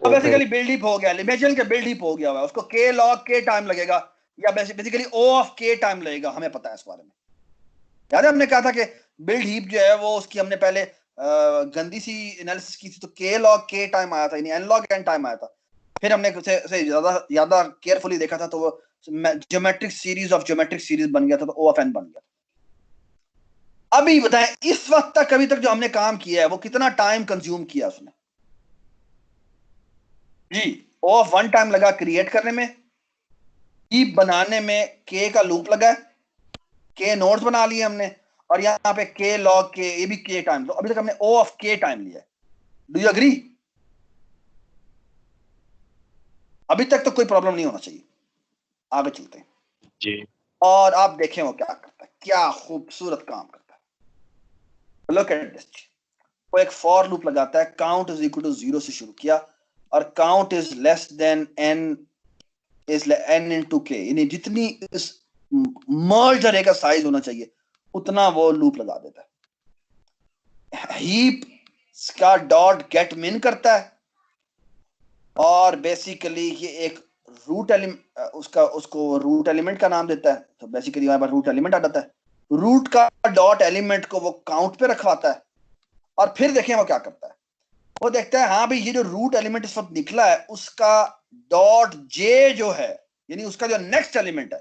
अब बेसिकली बिल्ड हीप हो गया, इमेजिन के बिल्ड हीप हो गया हुआ है, उसको k log k टाइम लगेगा या basically O of k time लगेगा, हमें पता है इस बारे में। याद है हमने कहा था कि बिल्ड हीप जो है वो उसकी हमने पहले गंदी सी एनालिसिस की थी, तो k log k टाइम आया था, यानी n log n टाइम आया था। फिर हमने उसे ज्यादा केयरफुली देखा था तो वो geometric series of geometric series बन गया था, तो O of n बन गया। अभी बताएं इस वक्त तक, अभी तक जो हमने काम किया है वो कितना टाइम कंज्यूम किया उसने जी? O of 1 टाइम लगा क्रिएट करने में, हीप बनाने में k का लूप लगा, k नोड्स बना लिए हमने, और यहां पे k log k, ये भी k टाइम। तो अभी तक हमने O of k टाइम लिया है। Do you agree? अभी तक तो कोई प्रॉब्लम नहीं होना चाहिए। आगे चलते हैं जी। और आप देखें वो क्या करता है, क्या खूबसूरत काम करता है। Look at this. वो एक फॉर लूप लगाता है, काउंट इज इक्वल टू 0 से शुरू किया, और count is less then n is n into k, यानी जितनी इस मर्ज अरे का साइज होना चाहिए उतना वो लूप लगा देता है। हीप का डॉट गेट मिन करता है, और बेसिकली ये एक रूट एलिमेंट, उसको रूट एलिमेंट का नाम देता है। तो बेसिकली हमारे पास रूट एलिमेंट आ जाता है, रूट का डॉट एलिमेंट को वो काउंट पे रखवाता है, और फिर देखें वो क्या करता है। वो देखता है हाँ भाई ये जो रूट एलिमेंट इस वक्त निकला है उसका डॉट जे जो है, यानी उसका जो नेक्स्ट एलिमेंट है,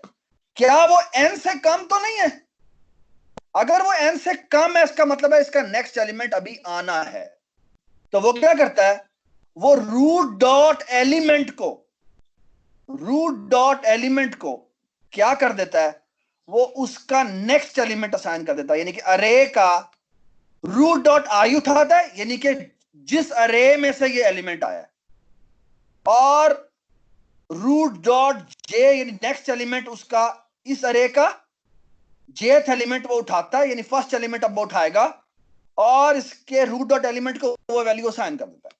क्या वो n से कम तो नहीं है? अगर वो n से कम है इसका मतलब है इसका नेक्स्ट एलिमेंट अभी आना है। तो वो क्या करता है, वो रूट डॉट एलिमेंट को क्या कर देता है, वो उसका नेक्स्ट एलिमेंट असाइन कर देता है, यानी कि अरे का रूट डॉट आई उठाता है, यानी कि जिस अरे में से ये एलिमेंट आया है, और रूट डॉट जे यानी नेक्स्ट एलिमेंट उसका इस अरे का जेथ एलिमेंट वो उठाता है, यानी फर्स्ट एलिमेंट अब वो उठाएगा और इसके रूट डॉट एलिमेंट को वो वैल्यू असाइन कर देता है,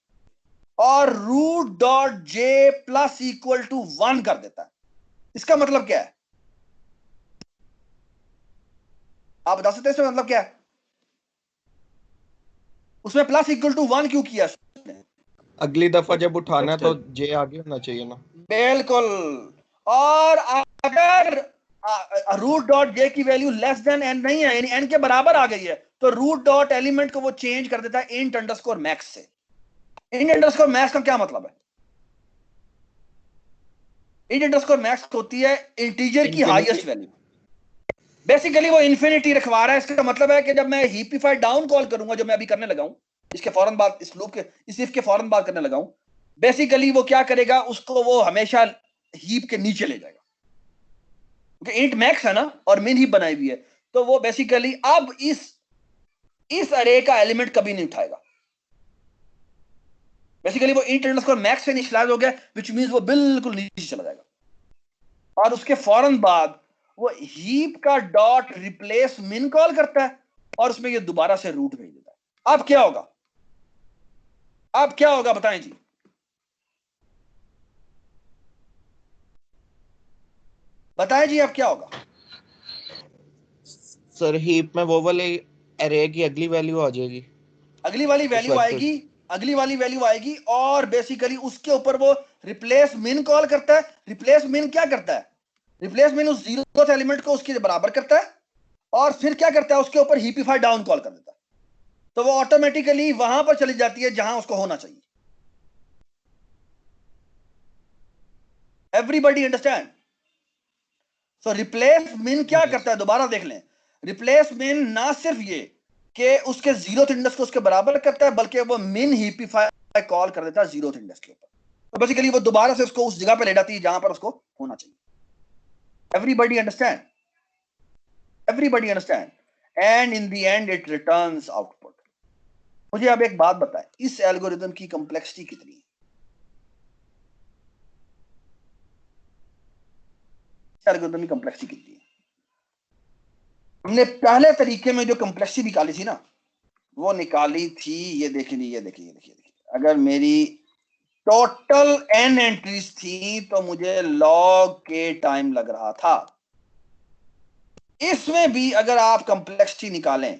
और root dot j plus equal to 1 कर देता है। इसका मतलब क्या है, आप बता सकते हैं इसका मतलब क्या है? उसमें प्लस इक्वल टू 1 क्यों किया? अगली दफा जब उठाना है तो जे आगे होना चाहिए ना। बिल्कुल। और अगर रूट डॉट जे की वैल्यू लेस देन n नहीं है, यानी n के बराबर आ गई है, तो रूट डॉट एलिमेंट को वो चेंज कर देता है इंट अंडरस्कोर मैक्स से। इंट अंडरस्कोर मैक्स का क्या मतलब है? इंट अंडरस्कोर मैक्स होती है इंटीजर की हाईएस्ट वैल्यू। बेसिकली वो इन्फिनिटी रखवा रहा है। इसका मतलब है कि जब मैं हीपिफाई डाउन कॉल करूंगा, जो मैं अभी करने लगा हूं, इसके फौरन बाद, इस लूप के इस इफ के फौरन बाद करने लगा हूं, बेसिकली वो क्या करेगा, उसको वो हमेशा हीप के नीचे ले जाएगा, क्योंकि इंट मैक्स है ना और मिन हीप बनाई हुई है, तो वो बेसिकली अब इस अरे का एलिमेंट कभी नहीं उठाएगा। बेसिकली वो इंट अंडरस्कोर मैक्स से इनिशियलाइज हो गया, व्हिच मींस वो बिल्कुल नीचे चला जाएगा, और उसके फौरन बाद वो हीप का डॉट रिप्लेस मिन कॉल करता है, और उसमें ये दोबारा से रूट भेज देता है। अब क्या होगा, अब क्या होगा बताएं जी? बताएं जी अब क्या होगा? सर हीप में वो वाले एरे की अगली वैल्यू आ जाएगी, अगली वाली वैल्यू आएगी, अगली वाली वैल्यू आएगी, और बेसिकली उसके ऊपर वो रिप्लेस मिन कॉल करता है। रिप्लेस मिन क्या करता है? रिप्लेस मिन उस जीरोथ एलिमेंट को उसके बराबर करता है, और फिर क्या करता है, उसके ऊपर हीपिफाई डाउन कॉल कर देता है, तो वो ऑटोमेटिकली वहां पर चली जाती है जहां उसको होना चाहिए। Everybody understand? सो रिप्लेस मिन क्या करता है, दोबारा देख लें। रिप्लेस मिन ना सिर्फ ये कि उसके जीरोथ इंडेक्स को उसके बराबर करता है, बल्कि वो मिन हीपिफाई कॉल कर देता है जीरोथ इंडेक्स के ऊपर, तो बेसिकली वो दोबारा से उसको उस जगह पे ले जाती है जहां पर उसको होना चाहिए। Everybody understand? Everybody understand? And in the end it returns output. मुझे अब एक बात बताएं, इस एल्गोरिथम की कॉम्प्लेक्सिटी कितनी है? एल्गोरिथम की कॉम्प्लेक्सिटी कितनी है? हमने पहले तरीके में जो कॉम्प्लेक्सिटी निकाली थी ना, वो निकाली थी, ये देखिए ये देखिए ये देखिए, अगर मेरी टोटल n एंट्रीज थी तो मुझे log k टाइम लग रहा था, इसमें भी अगर आप कंप्लेक्सिटी निकालें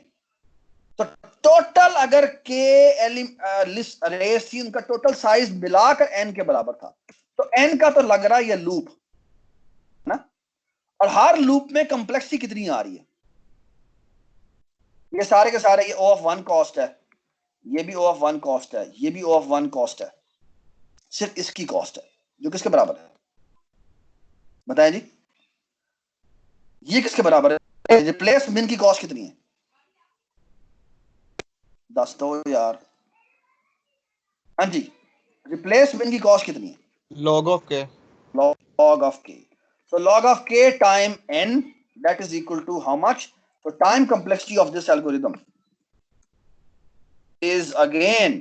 तो टोटल अगर के लिस्ट अरेज थी, उनका टोटल साइज मिलाकर n के बराबर था, तो n का तो लग रहा है ये लूप ना, और हर लूप में कंप्लेक्सिटी कितनी आ रही है, ये सारे के सारे, ये O ऑफ 1 कॉस्ट है, ये भी O ऑफ 1 कॉस्ट है, ये भी O ऑफ 1 कॉस्ट है, सिर्फ इसकी कॉस्ट है जो किसके बराबर है बताएं जी, ये किसके बराबर है, रिप्लेस मिन की कॉस्ट कितनी है, 10 दो यार, हाँ जी, रिप्लेस मिन की कॉस्ट कितनी है, log of k. log of k, so log of k time n, that is equal to how much, so time complexity of this algorithm is again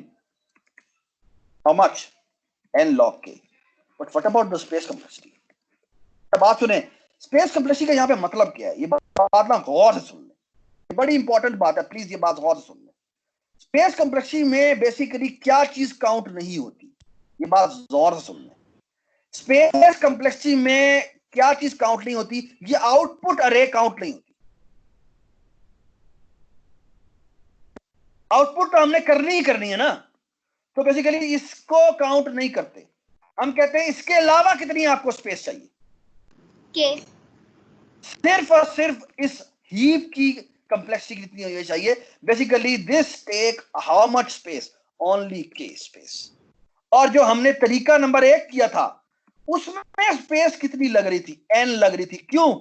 how much, n log k, but what about the space complexity, बात सुने, space complexity का यहाँ पे मतलब क्या है, ये बात ना गौर से सुन ले, बड़ी इंपॉर्टेंट बात है, प्लीज ये बात गौर से सुन ले। स्पेस कम्प्लेक्सिटी में बेसिकली क्या चीज काउंट नहीं होती, ये बात गौर से सुन ले। स्पेस कम्प्लेक्सिटी में क्या चीज काउंट नहीं होती, ये आउटपुट अरे काउंट नहीं होती, आउटपुट तो हमने करनी ही करनी है ना, तो बेसिकली इसको काउंट नहीं करते, हम कहते हैं इसके अलावा कितनी आपको स्पेस चाहिए, के सिर्फ और सिर्फ इस हीप की कंप्लेक्सिटी कितनी होनी चाहिए, basically this take how much space, only k space, और जो हमने तरीका नंबर 1 किया था उसमें स्पेस कितनी लग रही थी, n लग रही थी, क्यों,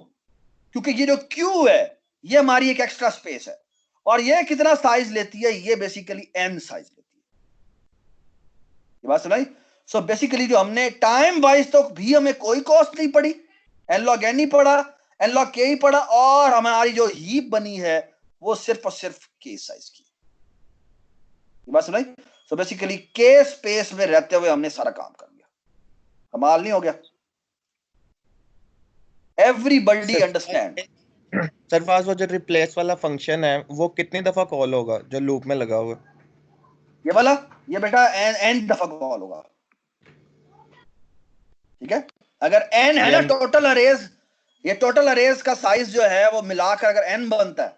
क्योंकि ये जो q है ये हमारी एक एक्स्ट्रा स्पेस है, और ये कितना साइज लेती है, ये बेसिकली n साइज लेती है, ये बात सुनाई। सो बेसिकली जो हमने टाइम वाइज तो भी हमें कोई कॉस्ट नहीं पड़ी, n log n ही पड़ा, n log k ही पड़ा, और हमारी जो हीप बनी है वो सिर्फ और सिर्फ k साइज की, ये बात सुनाई। सो बेसिकली k स्पेस में रहते हुए हमने सारा काम कर लिया, कमाल नहीं हो गया, एवरीबडी अंडरस्टैंड। सरफराज वो जो रिप्लेस वाला फंक्शन है वो कितनी दफा कॉल होगा जो लूप में लगा हुआ है? ये वाला, ये बेटा n दफा कॉल होगा, ठीक है, अगर n है ना टोटल अरेज, ये टोटल अरेज का साइज जो है वो मिलाकर अगर n बनता है,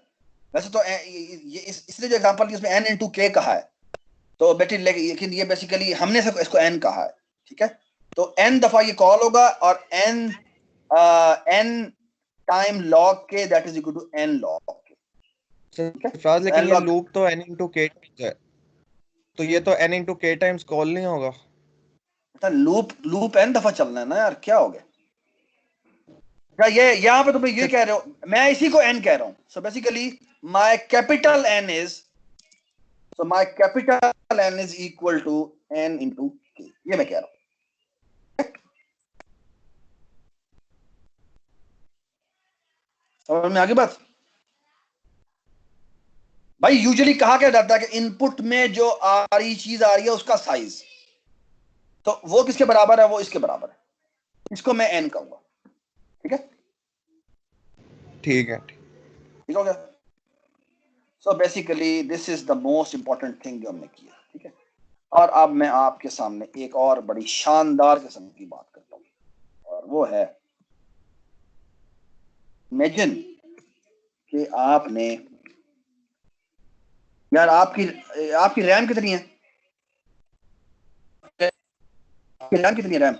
वैसे तो ये इसलिए जो एग्जांपल इसमें n into k कहा है, तो बेटी लेकिन ये बेसिकली हमने इसको n कहा है, ठीक है, तो n दफा ये कॉल होगा, और n time log k that is equal to n log k, Sarfaraz लेकिन n ये log- लूप तो n into k टाइम्स है, तो ये तो n into k times call नहीं होगा, लूप n दफा चलना है ना यार, क्या हो गया, क्या ये यहाँ पे तुम ये कह रहे हो, मैं इसी को n कह रहा हूं, so basically my capital n is, so my capital n is equal to n into k, ये मैं कह रहा हूं, समझ में आगे बात भाई। यूजुअली कहा क्या जाता है कि इनपुट में जो आ रही चीज आ रही है उसका साइज, तो वो किसके बराबर है, वो इसके बराबर है, इसको मैं n कहूंगा, ठीक है, ठीक है, ठीक हो गया। So basically this is the most important thing जो हमने किया, ठीक है, और अब मैं आपके सामने एक और बड़ी शानदार किस्म की बात करता हूँ, और वो है, इमेजिन कि आपने यार आपकी रैम कितनी है, आपकी रैम कितनी है, रैम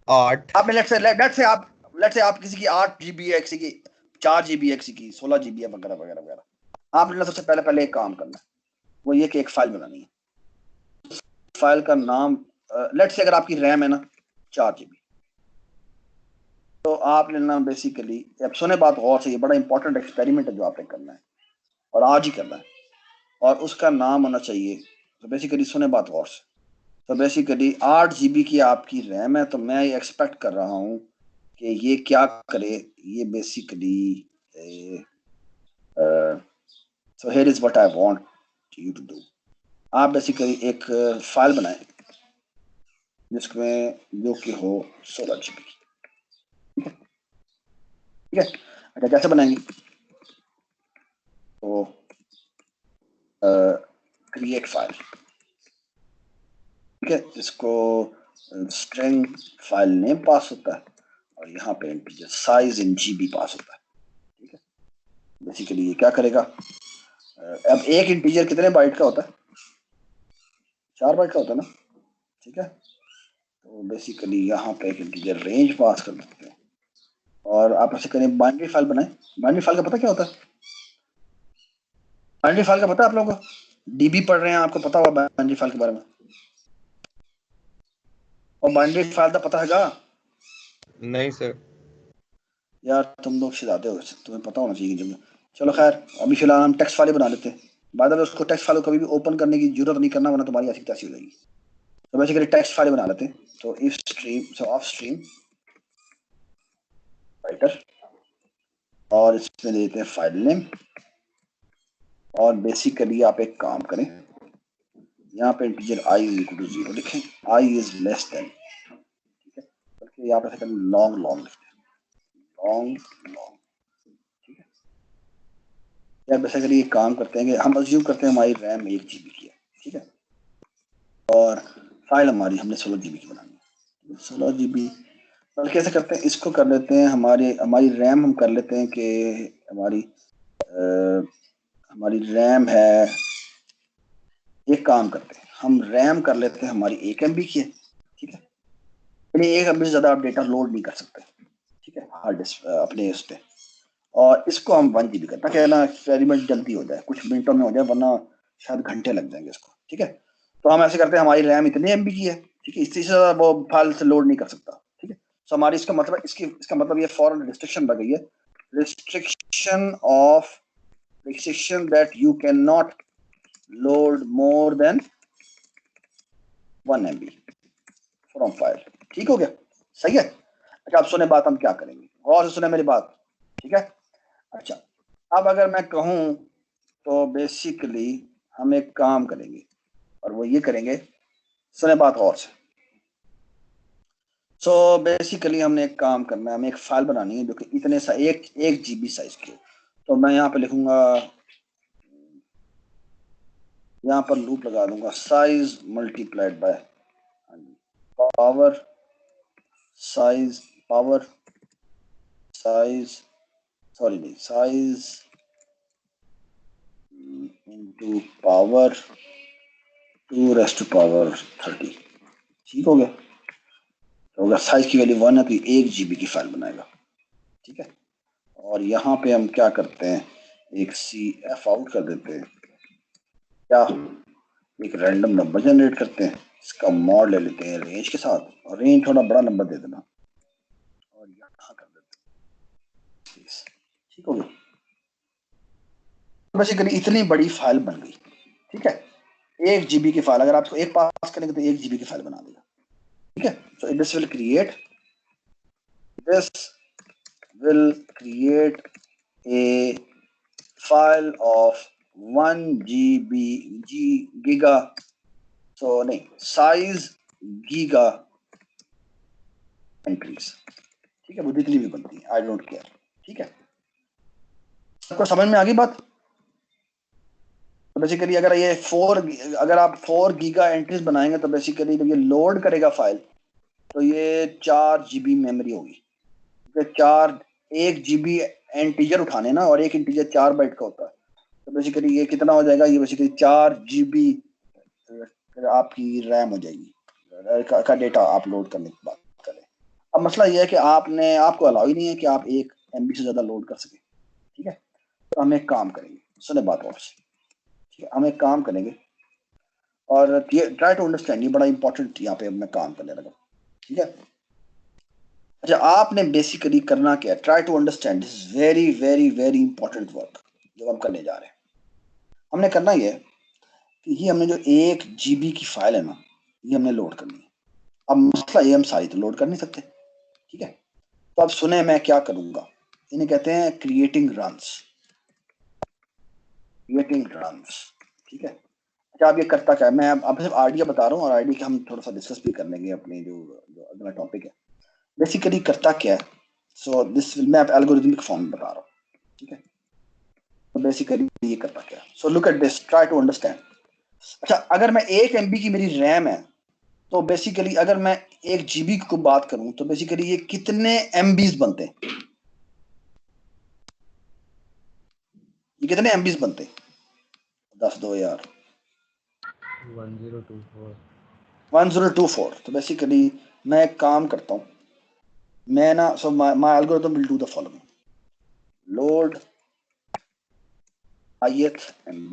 8 आपने लेट्स से आप किसी की 8 GB है, किसी की 4 GB है, किसी की 16 GB है, वगैरह वगैरह वगैरह, आपने सबसे पहले एक काम करना है, वो ये कि एक फाइल बनानी है, फाइल का नाम लेट्स से अगर आपकी रैम है ना 4 GB, तो आपने ना बेसिकली, अब सुने बात गौर से, ये बड़ा इंपॉर्टेंट एक्सपेरिमेंट है जो आपने करना है, और आज ही करना है, और उसका नाम होना चाहिए, तो बेसिकली सुने बात गौर से, तो बेसिकली 8 GB की आपकी रैम है, तो मैं ये एक्सपेक्ट कर रहा हूँ कि ये क्या करे, ये basically so here is what I want you to do, आप बेसिकली एक फाइल बनाएं जिसमें जो कि हो 16 GB की, ठीक है। अच्छा कैसे बनाएंगे, तो क्रिएट फाइल, ठीक है, इसको स्ट्रिंग फाइल नेम पास होता है, और यहाँ पे इंटीजर साइज इन GB पास होता है, ठीक है, बेसिकली ये क्या करेगा, अब एक इंटीजर कितने बाइट का होता है, 4 बाइट का होता है ना, ठीक है। तो बेसिकली यहाँ पे एक इंटीजर रेंज पास कर देते हैं और आप ऐसे करें बाइनरी फाइल बनाएं। बाइनरी फाइल का पता क्या होता है, बाइनरी फाइल का पता है आप लोगों को, डीबी पढ़ रहे हैं आपको पता होगा बाइनरी फाइल के बारे में, और बाइनरी फाइल का पता हैगा? नहीं सर। यार तुम लोग सिखाते हो, तुम्हें पता होना चाहिए जब। चलो खैर, अभी फिलहाल हम टेक्स्ट फाइल बना लेते हैं, बाद में उसको टेक्स्ट फाइल को कभी भी ओपन करने की जरूरत नहीं करना, वरना तुम्हारी ऐसी तैसी हो जाएगी। तो बेसिकली टेक्स्ट फाइल बना लेते हैं। तो if stream, so of stream writer, और इसमें देते हैं फाइल नेम, और बेसिकली आप एक काम करें, यहाँ पे integer i is equal to 0 लिखें, i इज लेस देन, ठीक है, बल्कि यहाँ पे लॉन्ग लॉन्ग लिखते हैं, लॉन्ग लॉन्ग, ठीक है। यार बेसिकली एक काम करते हैं कि हम अज्यूम करते हैं हमारी रैम 1 GB की है, ठीक है, और फाइल हमारी हमने 16 GB की बनानी है, 16 GB। और कैसे करते हैं, इसको कर लेते हैं, हमारी रैम हम कर लेते हैं कि हमारी रैम है, एक काम करते हैं हम रैम कर लेते हैं हमारी 1 MB की है, ठीक है, यानी 1 MB से ज़्यादा आप डेटा लोड नहीं कर सकते, ठीक है, हार्ड डिस्क अपने उस पर, और इसको हम 1 GB करते हैं, ताकि ना एक्सपेरिमेंट जल्दी हो जाए, कुछ मिनटों में हो जाए, वरना शायद घंटे लग जाएंगे इसको, ठीक है। तो हम ऐसे करते हैं, हमारी रैम इतने MB की है, ठीक है, इससे ज़्यादा वो फाइल से लोड नहीं कर सकता, ठीक है। तो हमारी इसका मतलब इसका मतलब ये फॉरन रिस्ट्रिक्शन लग गई है, restriction that you can not load more than 1 MB from file, ठीक हो गया, सही है। अच्छा अब सुने बात, हम क्या करेंगे, गौर से सुने मेरी बात, ठीक है। अच्छा अब अगर मैं कहूँ तो बेसिकली हम एक काम करेंगे, और वो ये करेंगे, सुने बात और से। सो बेसिकली हमने एक काम करना है, हमें एक फाइल बनानी है जो कि इतने सा एक GB साइज की। तो मैं यहाँ पे लिखूंगा, यहाँ पर लूप लगा दूंगा, size multiplied by power size into power 2 raise to power 30, ठीक हो गया। तो अगर साइज की वैल्यू 1 है तो 1 GB की फाइल बनाएगा, ठीक है। और यहाँ पे हम क्या करते हैं, एक CF आउट कर देते हैं, क्या एक रैंडम नंबर जनरेट करते हैं, इसका मॉड ले लेते हैं रेंज के साथ, और रेंज थोड़ा बड़ा नंबर दे देना, और यहाँ कर देते हैं, ठीक हो गया। बेसिकली इतनी बड़ी फाइल बन गई, ठीक है, 1 GB की फाइल, अगर आप इसको एक पास करेंगे तो 1 GB की फाइल बना देगा, ठीक है। So this will create a file of 1 GB giga, so नहीं साइज गीगा एंट्रीज, ठीक है, वो जितनी भी बनती है आई डोंट केयर, ठीक है। सबको समझ में आ गई बात। तो बेसिकली अगर आप 4 गीगा एंट्रीज बनाएंगे तो बेसिकली जब ये लोड करेगा फाइल तो ये 4 GB मेमोरी होगी, 1 GB इंटीजर उठाने ना, और एक इंटीजर 4 बाइट का होता है, तो बेसिकली ये कितना हो जाएगा, ये बेसिकली 4 GB आपकी रैम हो जाएगी का डेटा आप लोड करने की बात करें। अब मसला ये है कि आपको अलाउ ही नहीं है कि आप 1 MB से ज़्यादा लोड कर सके, ठीक है। तो हम एक काम करेंगे, सुने बात और से, ठीक है, हम एक काम करेंगे, और ट्राई टू अंडरस्टैंड, ये बड़ा इंपॉर्टेंट यहाँ पे मैं काम करने लगा, ठीक है। अच्छा आपने बेसिकली करना क्या है, try to understand, this is very very very important work जो हम करने जा रहे हैं। हमने करना ये कि ये हमने जो 1 GB की फाइल है ना, ये हमने लोड करनी है। अब मसला ये, हम सारी तो लोड कर नहीं सकते, ठीक है। तो अब सुने मैं क्या करूंगा, इन्हें कहते हैं क्रिएटिंग रन्स, ठीक है। अच्छा अब ये करता क्या है, मैं अब सिर्फ आइडिया बता रहा हूँ, और आइडिया हम थोड़ा सा डिस्कस भी कर लेंगे अपने जो अगला टॉपिक है। बेसिकली करता क्या है, सो दिस मैं एल्गोरिथमिक फॉर्म में बता रहा हूँ, ठीक है। तो बेसिकली ये करता क्या है, so look at this, try to understand. अच्छा अगर मैं 1 MB की मेरी रैम है, तो बेसिकली अगर मैं 1 GB को बात करूं तो बेसिकली ये कितने MBs बनते हैं, ये कितने MBs बनते? 10 दो यार 1024 1024। तो बेसिकली मैं एक काम करता हूँ, मैं ना, so my algorithm will do the following: load ith MB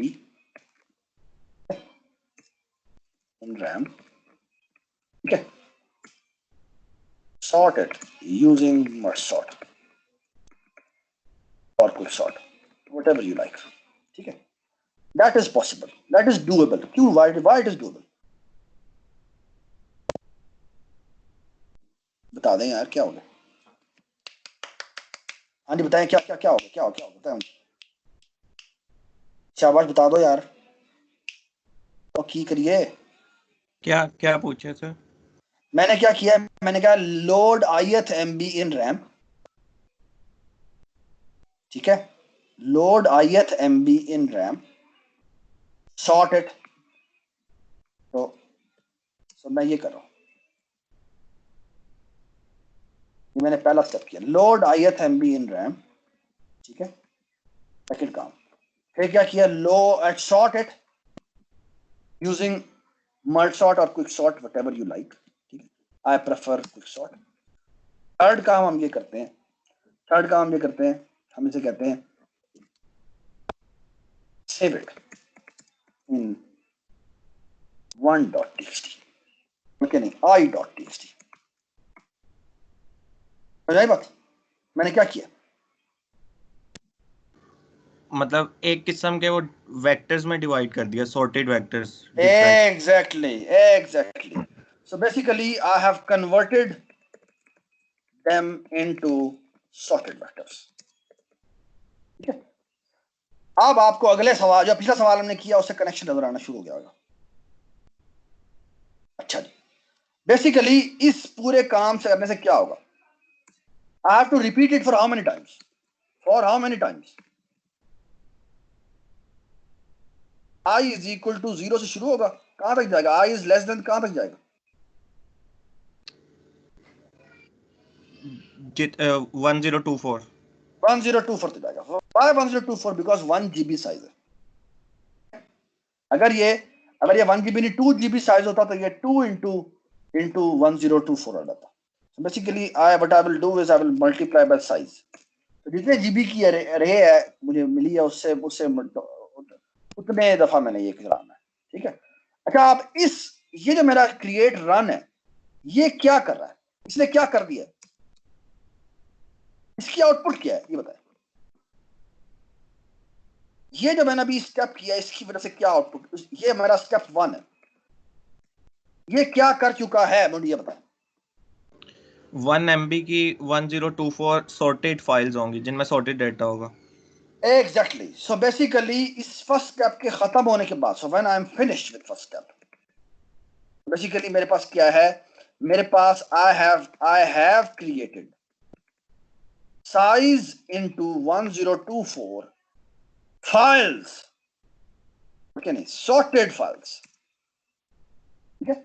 in RAM, ठीक है, sort it using merge sort or quick sort, whatever you like, ठीक है. That is possible, that is doable. क्यों? Why it is doable? बता दें यार, क्या होगा? हाँ जी बताएं, क्या क्या क्या होगा, क्या होगा बताएं, शाबाश बता दो यार, तो की करिए. क्या क्या पूछे सर? मैंने क्या किया, मैंने कहा load ith MB in RAM, ठीक है, load ith MB in RAM, sort it. तो मैं ये कर रहा हूं, ये मैंने पहला स्टेप किया, load ith MB in RAM, ठीक है, सेकंड काम. फिर क्या किया, लो एट sort it using merge sort और quick sort, whatever you like, ठीक है, I prefer quick sort. Third काम हम ये करते हैं, हम इसे कहते हैं save it in 1.txt, okay नहीं i.txt. समझ आई बात? मैंने क्या किया, मतलब एक किस्म के वो वेक्टर्स में डिवाइड कर दिया, sorted vectors. exactly. So basically I have converted them into sorted vectors, ठीक है. अब आपको अगले सवाल, जो पिछला सवाल हमने किया उससे कनेक्शन नजर आना शुरू हो गया होगा. अच्छा जी, बेसिकली इस पूरे काम से करने से क्या होगा, I have to repeat it for how many times, i is equal to 0 से शुरू होगा, कहां तक जाएगा, i इज लेस देन कहां तक जाएगा, 1024. 1024 तक जाएगा. Why 1024? बिकॉज 1 GB साइज है. अगर ये 1 GB नहीं 2 GB साइज होता तो ये 2 into 1024 आ जाता. So basically what I will do is I will multiply by size. तो जितने GB की array है मुझे मिली है उससे उतने दफा मैंने ये कराना है, ठीक है. अच्छा, आप ये जो मेरा क्रिएट रन है ये क्या कर रहा है, इसने क्या कर दिया, इसकी आउटपुट क्या है ये बताएं. ये जो मैंने अभी स्टेप किया इसकी वजह से क्या आउटपुट, ये मेरा स्टेप 1 है, ये क्या कर चुका है मुझे ये बताएं. 1 MB की 1024 सॉर्टेड फाइल्स होंगी जिनमें सॉर्टेड डाटा होगा. एग्जैक्टली. सो बेसिकली इस फर्स्ट स्टेप के खत्म होने के बाद, so when I am finished with first step, basically मेरे पास क्या है, मेरे पास I have created size into 1024 files, okay नहीं, सॉर्टेड फाइल्स, ठीक है,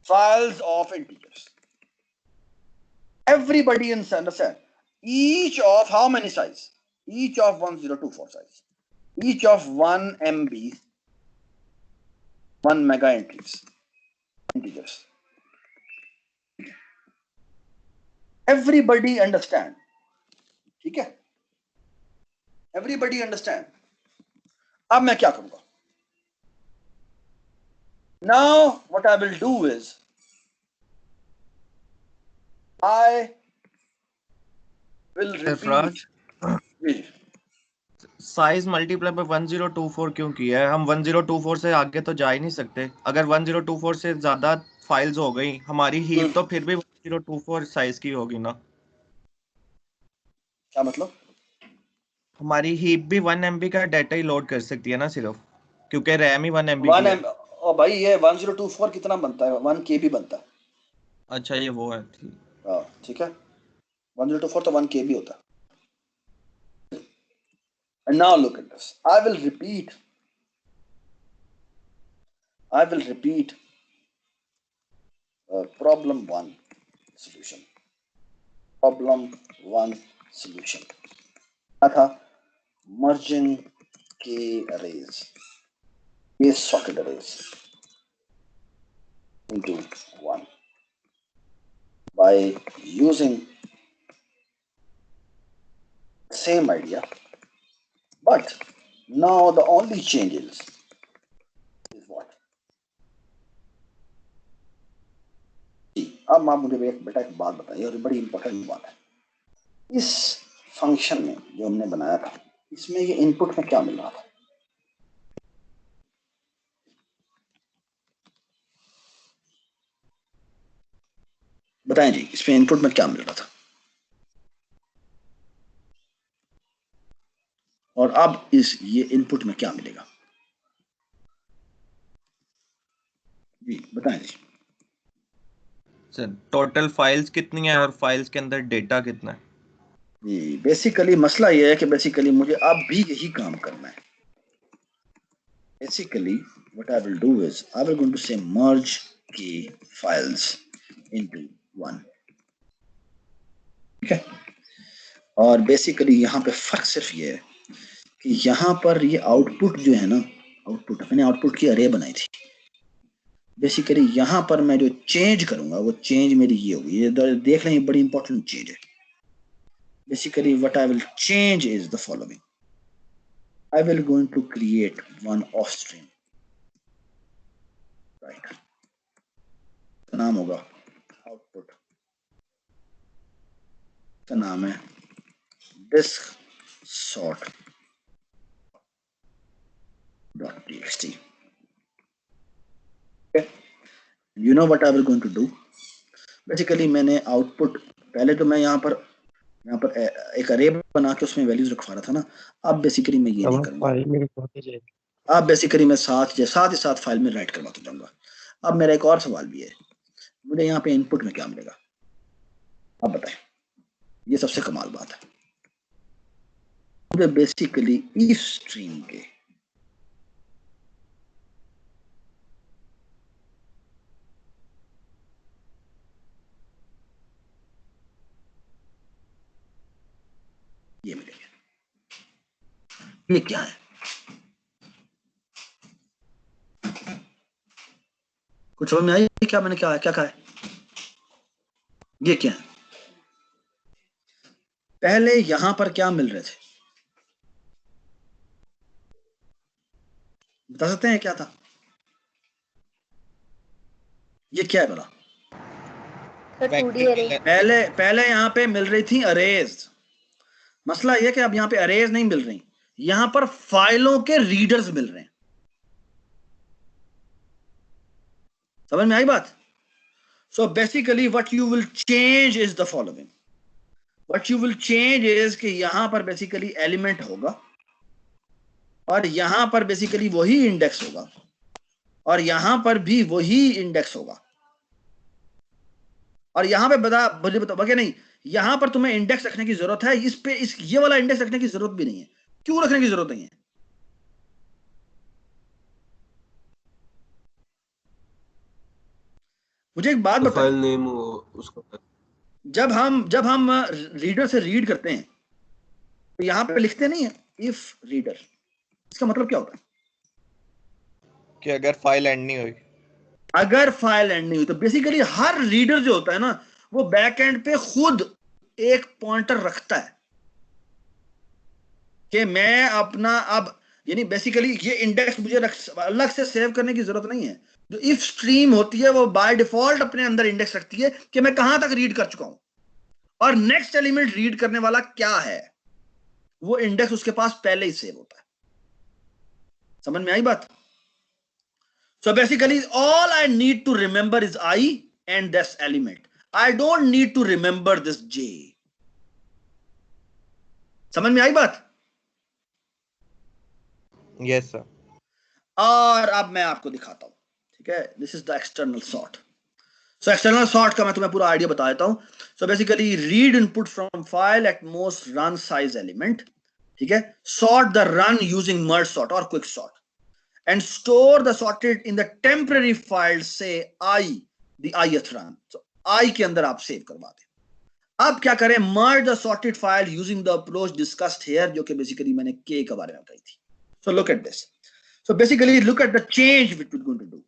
files of integers. Everybody understand. Each of how many size? Each of 1024 size. Each of 1 MB, 1 mega integers. Everybody understand. ठीक है? Everybody understand. अब मैं क्या करूंगा? Now what I will do is I will repeat. Size multiply by 1024 क्यों किया है? हम 1024 से आगे तो जा ही नहीं सकते. अगर 1024 से ज्यादा फाइल्स हो गई, हमारी हीप तो फिर भी 1024 साइज की होगी ना. क्या मतलब? हमारी हीप भी 1 MB का डाटा ही लोड कर सकती है ना सिर्फ, क्योंकि रैम ही 1 MB 1 की है. MB. ओ भाई ये 1024 कितना बनता है? 1 KB बनता है. अच्छा ये वो है. हाँ ठीक है. 1024 तो 1 KB होता है. And now look at this. I will repeat problem 1 solution. Problem 1 solution. क्या था? merging k arrays, k socket arrays into one by using same idea, but now the only change is what? अब आप मुझे बेटा एक बात बताइए, और बड़ी इंपॉर्टेंट बात है। इस फंक्शन में जो हमने बनाया था, इसमें ये इनपुट में क्या मिल रहा था? बताएं जी, इसमें इनपुट में क्या मिल रहा था? और अब ये इनपुट में क्या मिलेगा? जी बताएं जी। सर टोटल फाइल्स कितनी है और फाइल्स के अंदर डेटा कितना है? जी बेसिकली मसला ये है कि बेसिकली मुझे अब भी यही काम करना है। Basically what I will do is I will going to say merge की फाइल्स इनटू वन, ठीक है। और बेसिकली यहाँ पे फर्क सिर्फ ये है कि यहाँ पर ये आउटपुट जो है ना, आउटपुट मैंने आउटपुट की अरे बनाई थी। बेसिकली यहाँ पर मैं जो चेंज करूंगा वो चेंज मेरी ये होगी, ये देख लें, बड़ी इंपॉर्टेंट चेंज है। Basically what I will change is the following, I will going to create one ofstream, right, नाम होगा आउटपुट, का नाम है disk sort .txt। You know what I will going to do? Basically मैंने output, पहले तो मैं यहाँ पर एक अरे बना के उसमें वैल्यूज रखवा रहा था ना। अब बेसिकली मैं ये नहीं करूँगा, अब बेसिकली मैं साथ ही साथ फाइल में राइट करवाता जाऊंगा। अब मेरा एक और सवाल भी है, मुझे यहाँ पे इनपुट में क्या मिलेगा? अब बताएं, ये सबसे कमाल बात है। मुझे बेसिकली इफ स्ट्रीम के ये मिलेगा। ये क्या है? कुछ समझ में आई क्या मैंने क्या कहा है? ये क्या है? पहले यहां पर क्या मिल रहे थे, बता सकते हैं क्या था? ये क्या है भला? पहले यहां पे मिल रही थी अरेज। मसला ये कि अब यहां पे अरेज नहीं मिल रही, यहां पर फाइलों के रीडर्स मिल रहे हैं। समझ में आई बात? So basically what you will change is the following, what you will change is कि यहां पर बेसिकली एलिमेंट होगा और यहां पर बेसिकली वही इंडेक्स होगा और यहां पर भी वही इंडेक्स होगा। और यहां पे मुझे बताओ क्या नहीं, यहां पर तुम्हें इंडेक्स रखने की जरूरत है, इस पे ये वाला इंडेक्स रखने की जरूरत भी नहीं है। क्यों रखने की जरूरत नहीं है? मुझे एक बात बताओ, फाइल नेम उसका, जब हम रीडर से रीड करते हैं तो यहां पे लिखते नहीं है इफ रीडर, इसका मतलब क्या होता है? कि अगर फाइल एंड नहीं हुई, अगर फाइल एंड नहीं हुई तो बेसिकली हर रीडर जो होता है ना, वो बैक एंड पे खुद एक पॉइंटर रखता है कि मैं अपना अब, यानी बेसिकली ये इंडेक्स मुझे अलग से सेव करने की जरूरत नहीं है। जो इफ स्ट्रीम होती है वो बाय डिफॉल्ट अपने अंदर इंडेक्स रखती है कि मैं कहां तक रीड कर चुका हूं और नेक्स्ट एलिमेंट रीड करने वाला क्या है, वो इंडेक्स उसके पास पहले ही सेव होता है। समझ में आई बात? So basically all I need to remember is I and this element. I don't need to remember this J. समझ में आई बात? Yes sir. और अब मैं आपको दिखाता हूं, ठीक है? This is the external sort. So external sort का मैं तुम्हें पूरा आइडिया बता देता हूं। So basically read input from file at most run size element, ठीक है? Sort the run using merge sort or quick sort. And store the sorted in the temporary file, say I, the ith run. So I के अंदर आप save करवा दें। अब क्या करें, merge the sorted file using the approach discussed here, जो कि बेसिकली मैंने के के बारे में बताई थी। So look at this, so basically look at the change which we are going to do.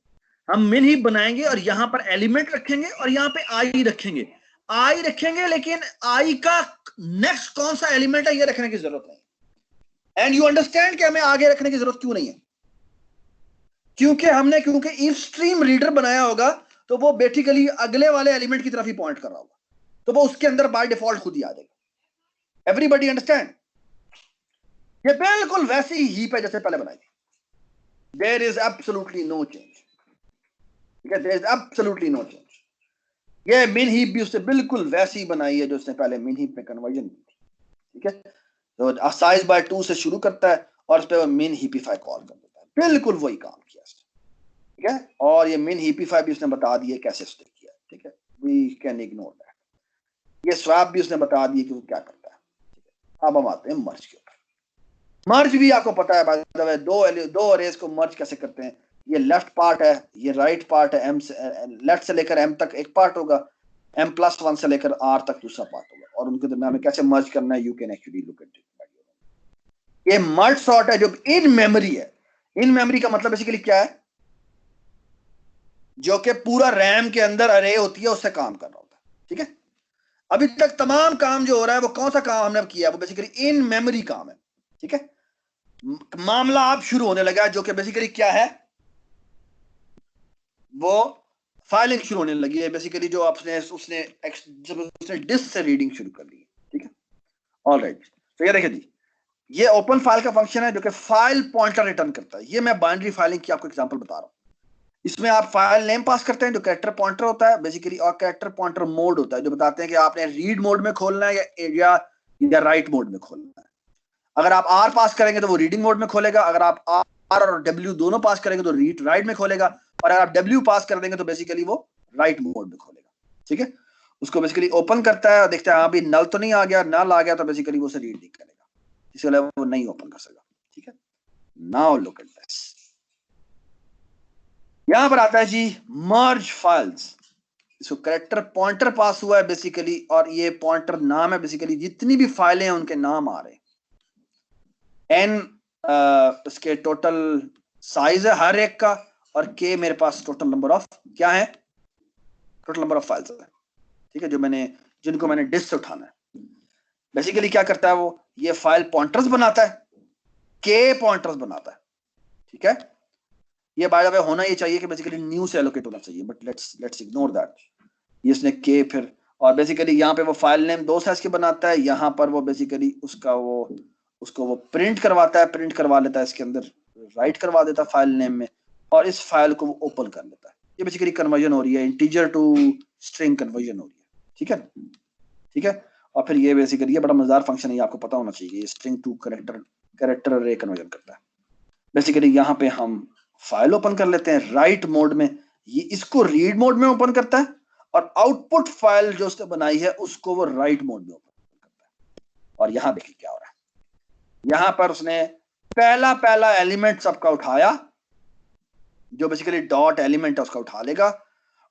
हम मिन हीप बनाएंगे और यहां पर एलिमेंट रखेंगे और यहां पे आई रखेंगे, आई रखेंगे, लेकिन आई का नेक्स्ट कौन सा एलिमेंट है ये रखने की जरूरत नहीं। एंड यू अंडरस्टैंड कि हमें आगे रखने की जरूरत क्यों नहीं है, क्योंकि इफ स्ट्रीम रीडर बनाया होगा तो वो बेसिकली अगले वाले एलिमेंट की तरफ ही पॉइंट कर रहा होगा, तो वो उसके अंदर बाय डिफॉल्ट खुद ही आ जाएगा। Everybody understand? ये बिल्कुल वैसी ही हीप है जैसे पहले बनाई थी। There is absolutely no change, ठीक है, there is absolutely no change. ये मिन हीप भी उसने बिल्कुल वैसी बनाई है जो उसने पहले मिन हीप में कन्वर्जन की थी, ठीक है। तो साइज बाय 2 से शुरू करता है और उस पे वो मिन हीपिफाई कॉल कर देता है, बिल्कुल वही काम किया उसने, ठीक है। और ये मिन हीपिफाई भी उसने बता दिया कैसे उसने किया, ठीक है, वी कैन इग्नोर दैट। ये स्वैप भी उसने बता दिया कि वो क्या करता है, ठीक है। अब हम आते हैं मर्ज के ऊपर। मर्ज भी आपको पता है बाय द वे, दो अरेज को मर्ज कैसे करते हैं। ये लेफ्ट पार्ट है, ये राइट पार्ट है, एम से लेफ्ट से लेकर एम तक एक पार्ट होगा, m+1 से लेकर r तक दूसरा पार्ट होगा, और उनके दरमियान में कैसे मर्ज करना है, you can actually look at it. ये मर्ज सॉर्ट है जो इन मेमोरी है। इन मेमोरी का मतलब बेसिकली क्या है, जो कि पूरा रैम के अंदर अरे होती है उससे काम कर रहा होता है, ठीक है। अभी तक तमाम काम जो हो रहा है वो कौन सा काम हमने किया, वो बेसिकली इन मेमोरी काम है, ठीक है। मामला अब शुरू होने लगा जो कि बेसिकली क्या है, वो फाइलिंग शुरू होने लगी है बेसिकली, जो उसने डिस्क से रीडिंग शुरू कर ली है, ठीक है। ऑलराइट, तो ये देखिए जी, ये ओपन फाइल का फंक्शन है जो कि फाइल पॉइंटर रिटर्न करता है। ये मैं बाइनरी फाइलिंग की आपको एग्जांपल बता रहा हूँ। इसमें आप फाइल नेम पास करते हैं जो कैरेक्टर पॉइंटर होता है बेसिकली, और कैरेक्टर पॉइंटर मोड होता है जो बताते हैं कि आपने रीड मोड में खोलना है या राइट मोड में खोलना है। अगर आप आर पास करेंगे तो वो रीडिंग मोड में खोलेगा, अगर आप आर और डब्ल्यू दोनों पास करेंगे तो रीड राइट में खोलेगा, और अगर आप डब्ल्यू पास कर देंगे तो बेसिकली वो राइट मोड में खोलेगा, ठीक है। उसको बेसिकली ओपन करता है और देखता है हाँ भी नल तो नहीं आ गया, नल आ गया तो बेसिकली वो उसे रीड नहीं करेगा, इसलिए वो नहीं ओपन कर सकेगा, ठीक है। नाउ लुक एट दिस, यहां पर आता है जी मर्ज फाइल्स। इसको कैरेक्टर पॉइंटर पास हुआ है बेसिकली, और ये पॉइंटर नाम है बेसिकली, जितनी भी फाइलें हैं उनके नाम आ रहे हैं। एन इसके टोटल साइज है हर एक का, और के मेरे पास टोटल नंबर ऑफ क्या है, टोटल नंबर ऑफ फाइल्स है, ठीक है, जिनको मैंने डिस्क से उठाना है। बेसिकली क्या करता है वो, ये फाइल पॉइंटर्स बनाता है, के पॉइंटर्स बनाता है, ठीक है। ये बाय द वे होना ये चाहिए कि बेसिकली न्यू से एलोकेट होना चाहिए, बट लेट्स इग्नोर दैट। ये इसने के फिर, और बेसिकली यहाँ पे वो फाइल नेम 2 साइज के बनाता है, यहाँ पर वो बेसिकली उसको वो प्रिंट करवाता है, प्रिंट करवा लेता है, इसके अंदर राइट करवा देता है फाइल नेम में, और इस फाइल को वो ओपन कर लेता है। ये बेसिकली कन्वर्जन हो रही है, इंटीजर टू स्ट्रिंग कन्वर्जन हो रही है, ठीक है, ठीक है। और फिर ये बेसिकली ये बड़ा मजेदार फंक्शन है, ये आपको पता होना चाहिए, ये स्ट्रिंग टू कैरेक्टर अरे कन्वर्जन करता है। बेसिकली यहाँ पे हम फाइल ओपन कर लेते हैं राइट मोड में, ये इसको रीड मोड में ओपन करता है, और आउटपुट फाइल जो उसने बनाई है उसको वो राइट मोड में ओपन करता है। और यहाँ देखिए क्या हो रहा है, यहाँ पर उसने पहला एलिमेंट सबका उठाया, जो बेसिकली डॉट एलिमेंट है उसका उठा लेगा,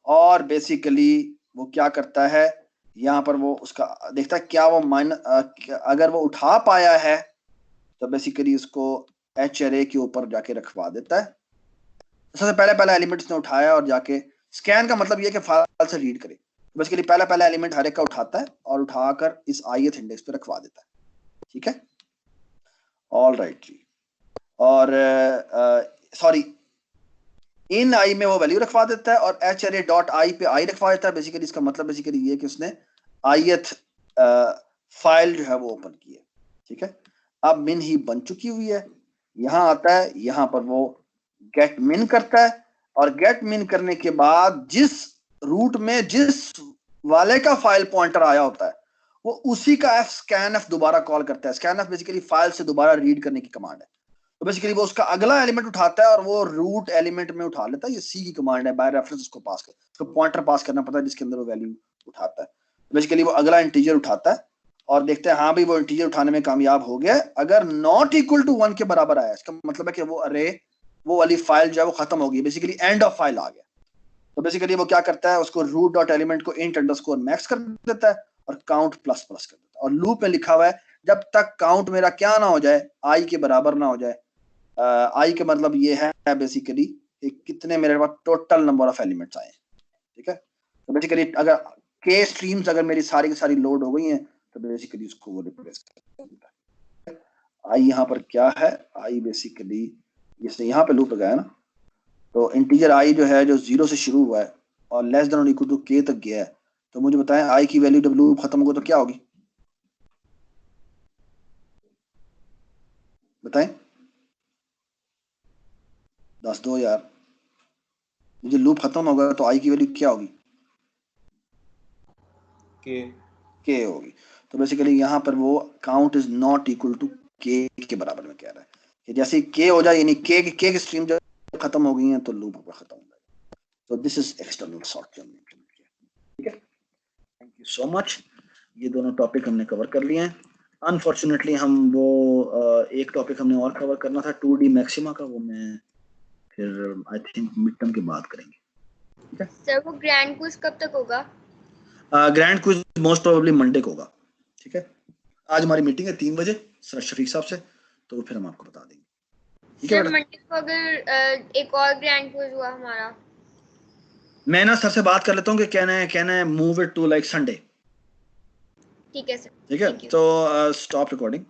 और बेसिकली वो क्या करता है, यहाँ पर वो उसका देखता है क्या वो अगर वो उठा पाया है तो बेसिकली उसको एच अरे के ऊपर जाके रखवा देता है। सबसे पहला एलिमेंट उसने उठाया और जाके स्कैन का मतलब ये कि फाइल से रीड करे, बेसिकली पहला एलिमेंट हर एक का उठाता है और उठाकर इस ith इंडेक्स पे रखवा देता है, ठीक है। ऑल राइट जी, और सॉरी इन आई में वो वैल्यू रखवा देता है और एच अरे डॉट आई पे आई रखवा देता है। बेसिकली इसका मतलब बेसिकली ये कि उसने ith फाइल जो है वो ओपन की है, ठीक है। अब मिन ही बन चुकी हुई है, यहाँ आता है, यहाँ पर वो गेट मिन करता है, और गेट मिन करने के बाद जिस रूट में जिस वाले का फाइल पॉइंटर आया होता है वो उसी का scanf दोबारा कॉल करता है। scanf बेसिकली फाइल से दोबारा रीड करने की कमांड है, तो बेसिकली वो उसका अगला एलिमेंट उठाता है और वो रूट एलिमेंट में उठा लेता है। ये सी की कमांड है, बाय रेफरेंस उसको पास कर, उसको पॉइंटर पास करना पड़ता है जिसके अंदर वो वैल्यू उठाता है। बेसिकली वो अगला इंटीजर उठाता है और देखते हैं हाँ भाई वो इंटीजर उठाने में कामयाब हो गया। अगर नॉट इक्वल टू 1 के बराबर आया इसका मतलब है कि वो अरे वो वाली फाइल जो है वो खत्म हो गई, बेसिकली एंड ऑफ फाइल आ गया। तो बेसिकली वो क्या करता है, उसको रूट डॉट एलिमेंट को इंट अंडरस्कोर मैक्स कर देता है और काउंट प्लस प्लस कर देता हूँ। और लूप में लिखा हुआ है जब तक काउंट मेरा क्या ना हो जाए, आई के बराबर ना हो जाए। आई के मतलब ये है बेसिकली कितने मेरे पास टोटल नंबर ऑफ एलिमेंट्स आए, ठीक है। तो बेसिकली अगर के स्ट्रीम्स अगर मेरी सारी की सारी लोड हो गई हैं तो बेसिकली उसको वो रिप्लेस कर देता है। आई यहाँ पर क्या है, आई बेसिकली इसने यहाँ पे लूप लगाया ना, तो इंटीजर आई जो है जो 0 से शुरू हुआ है और लेस देन और इक्वल टू के तक गया है, तो मुझे बताएं आई की वैल्यू जब लूप खत्म होगा तो क्या होगी, बताएं, दस दो यार, मुझे लूप खत्म होगा तो आई की वैल्यू क्या होगी, के होगी। तो बेसिकली यहाँ पर वो count is not equal to k के बराबर में कह रहा है कि जैसे के हो जाए यानी के की स्ट्रीम जब खत्म हो गई है तो लूप खत्म हो जाएगा। तो दिस इज एक्सटर्नल सॉर्ट जो हमने implement किया, ठीक है। Thank you so much. ये दोनों टॉपिक हमने कवर कर लिए हैं। अनफॉर्चुनेटली हम वो एक टॉपिक हमने और कवर करना था 2D मैक्सिमा का, वो मैं फिर आई थिंक मिड टर्म के बाद करेंगे, ठीक है। सर वो ग्रैंड क्विज कब तक होगा? Grand quiz most probably Monday को होगा, ठीक है। आज हमारी मीटिंग है 3 बजे सर शफीक साहब से, तो फिर हम आपको बता देंगे, ठीक है सर बेटा। मंडे को अगर एक और ग्रैंड क्विज हुआ हमारा, मैं ना सर से बात कर लेता हूँ कि कहना है move it to like Sunday, ठीक है सर। ठीक है। Thank you. तो स्टॉप रिकॉर्डिंग।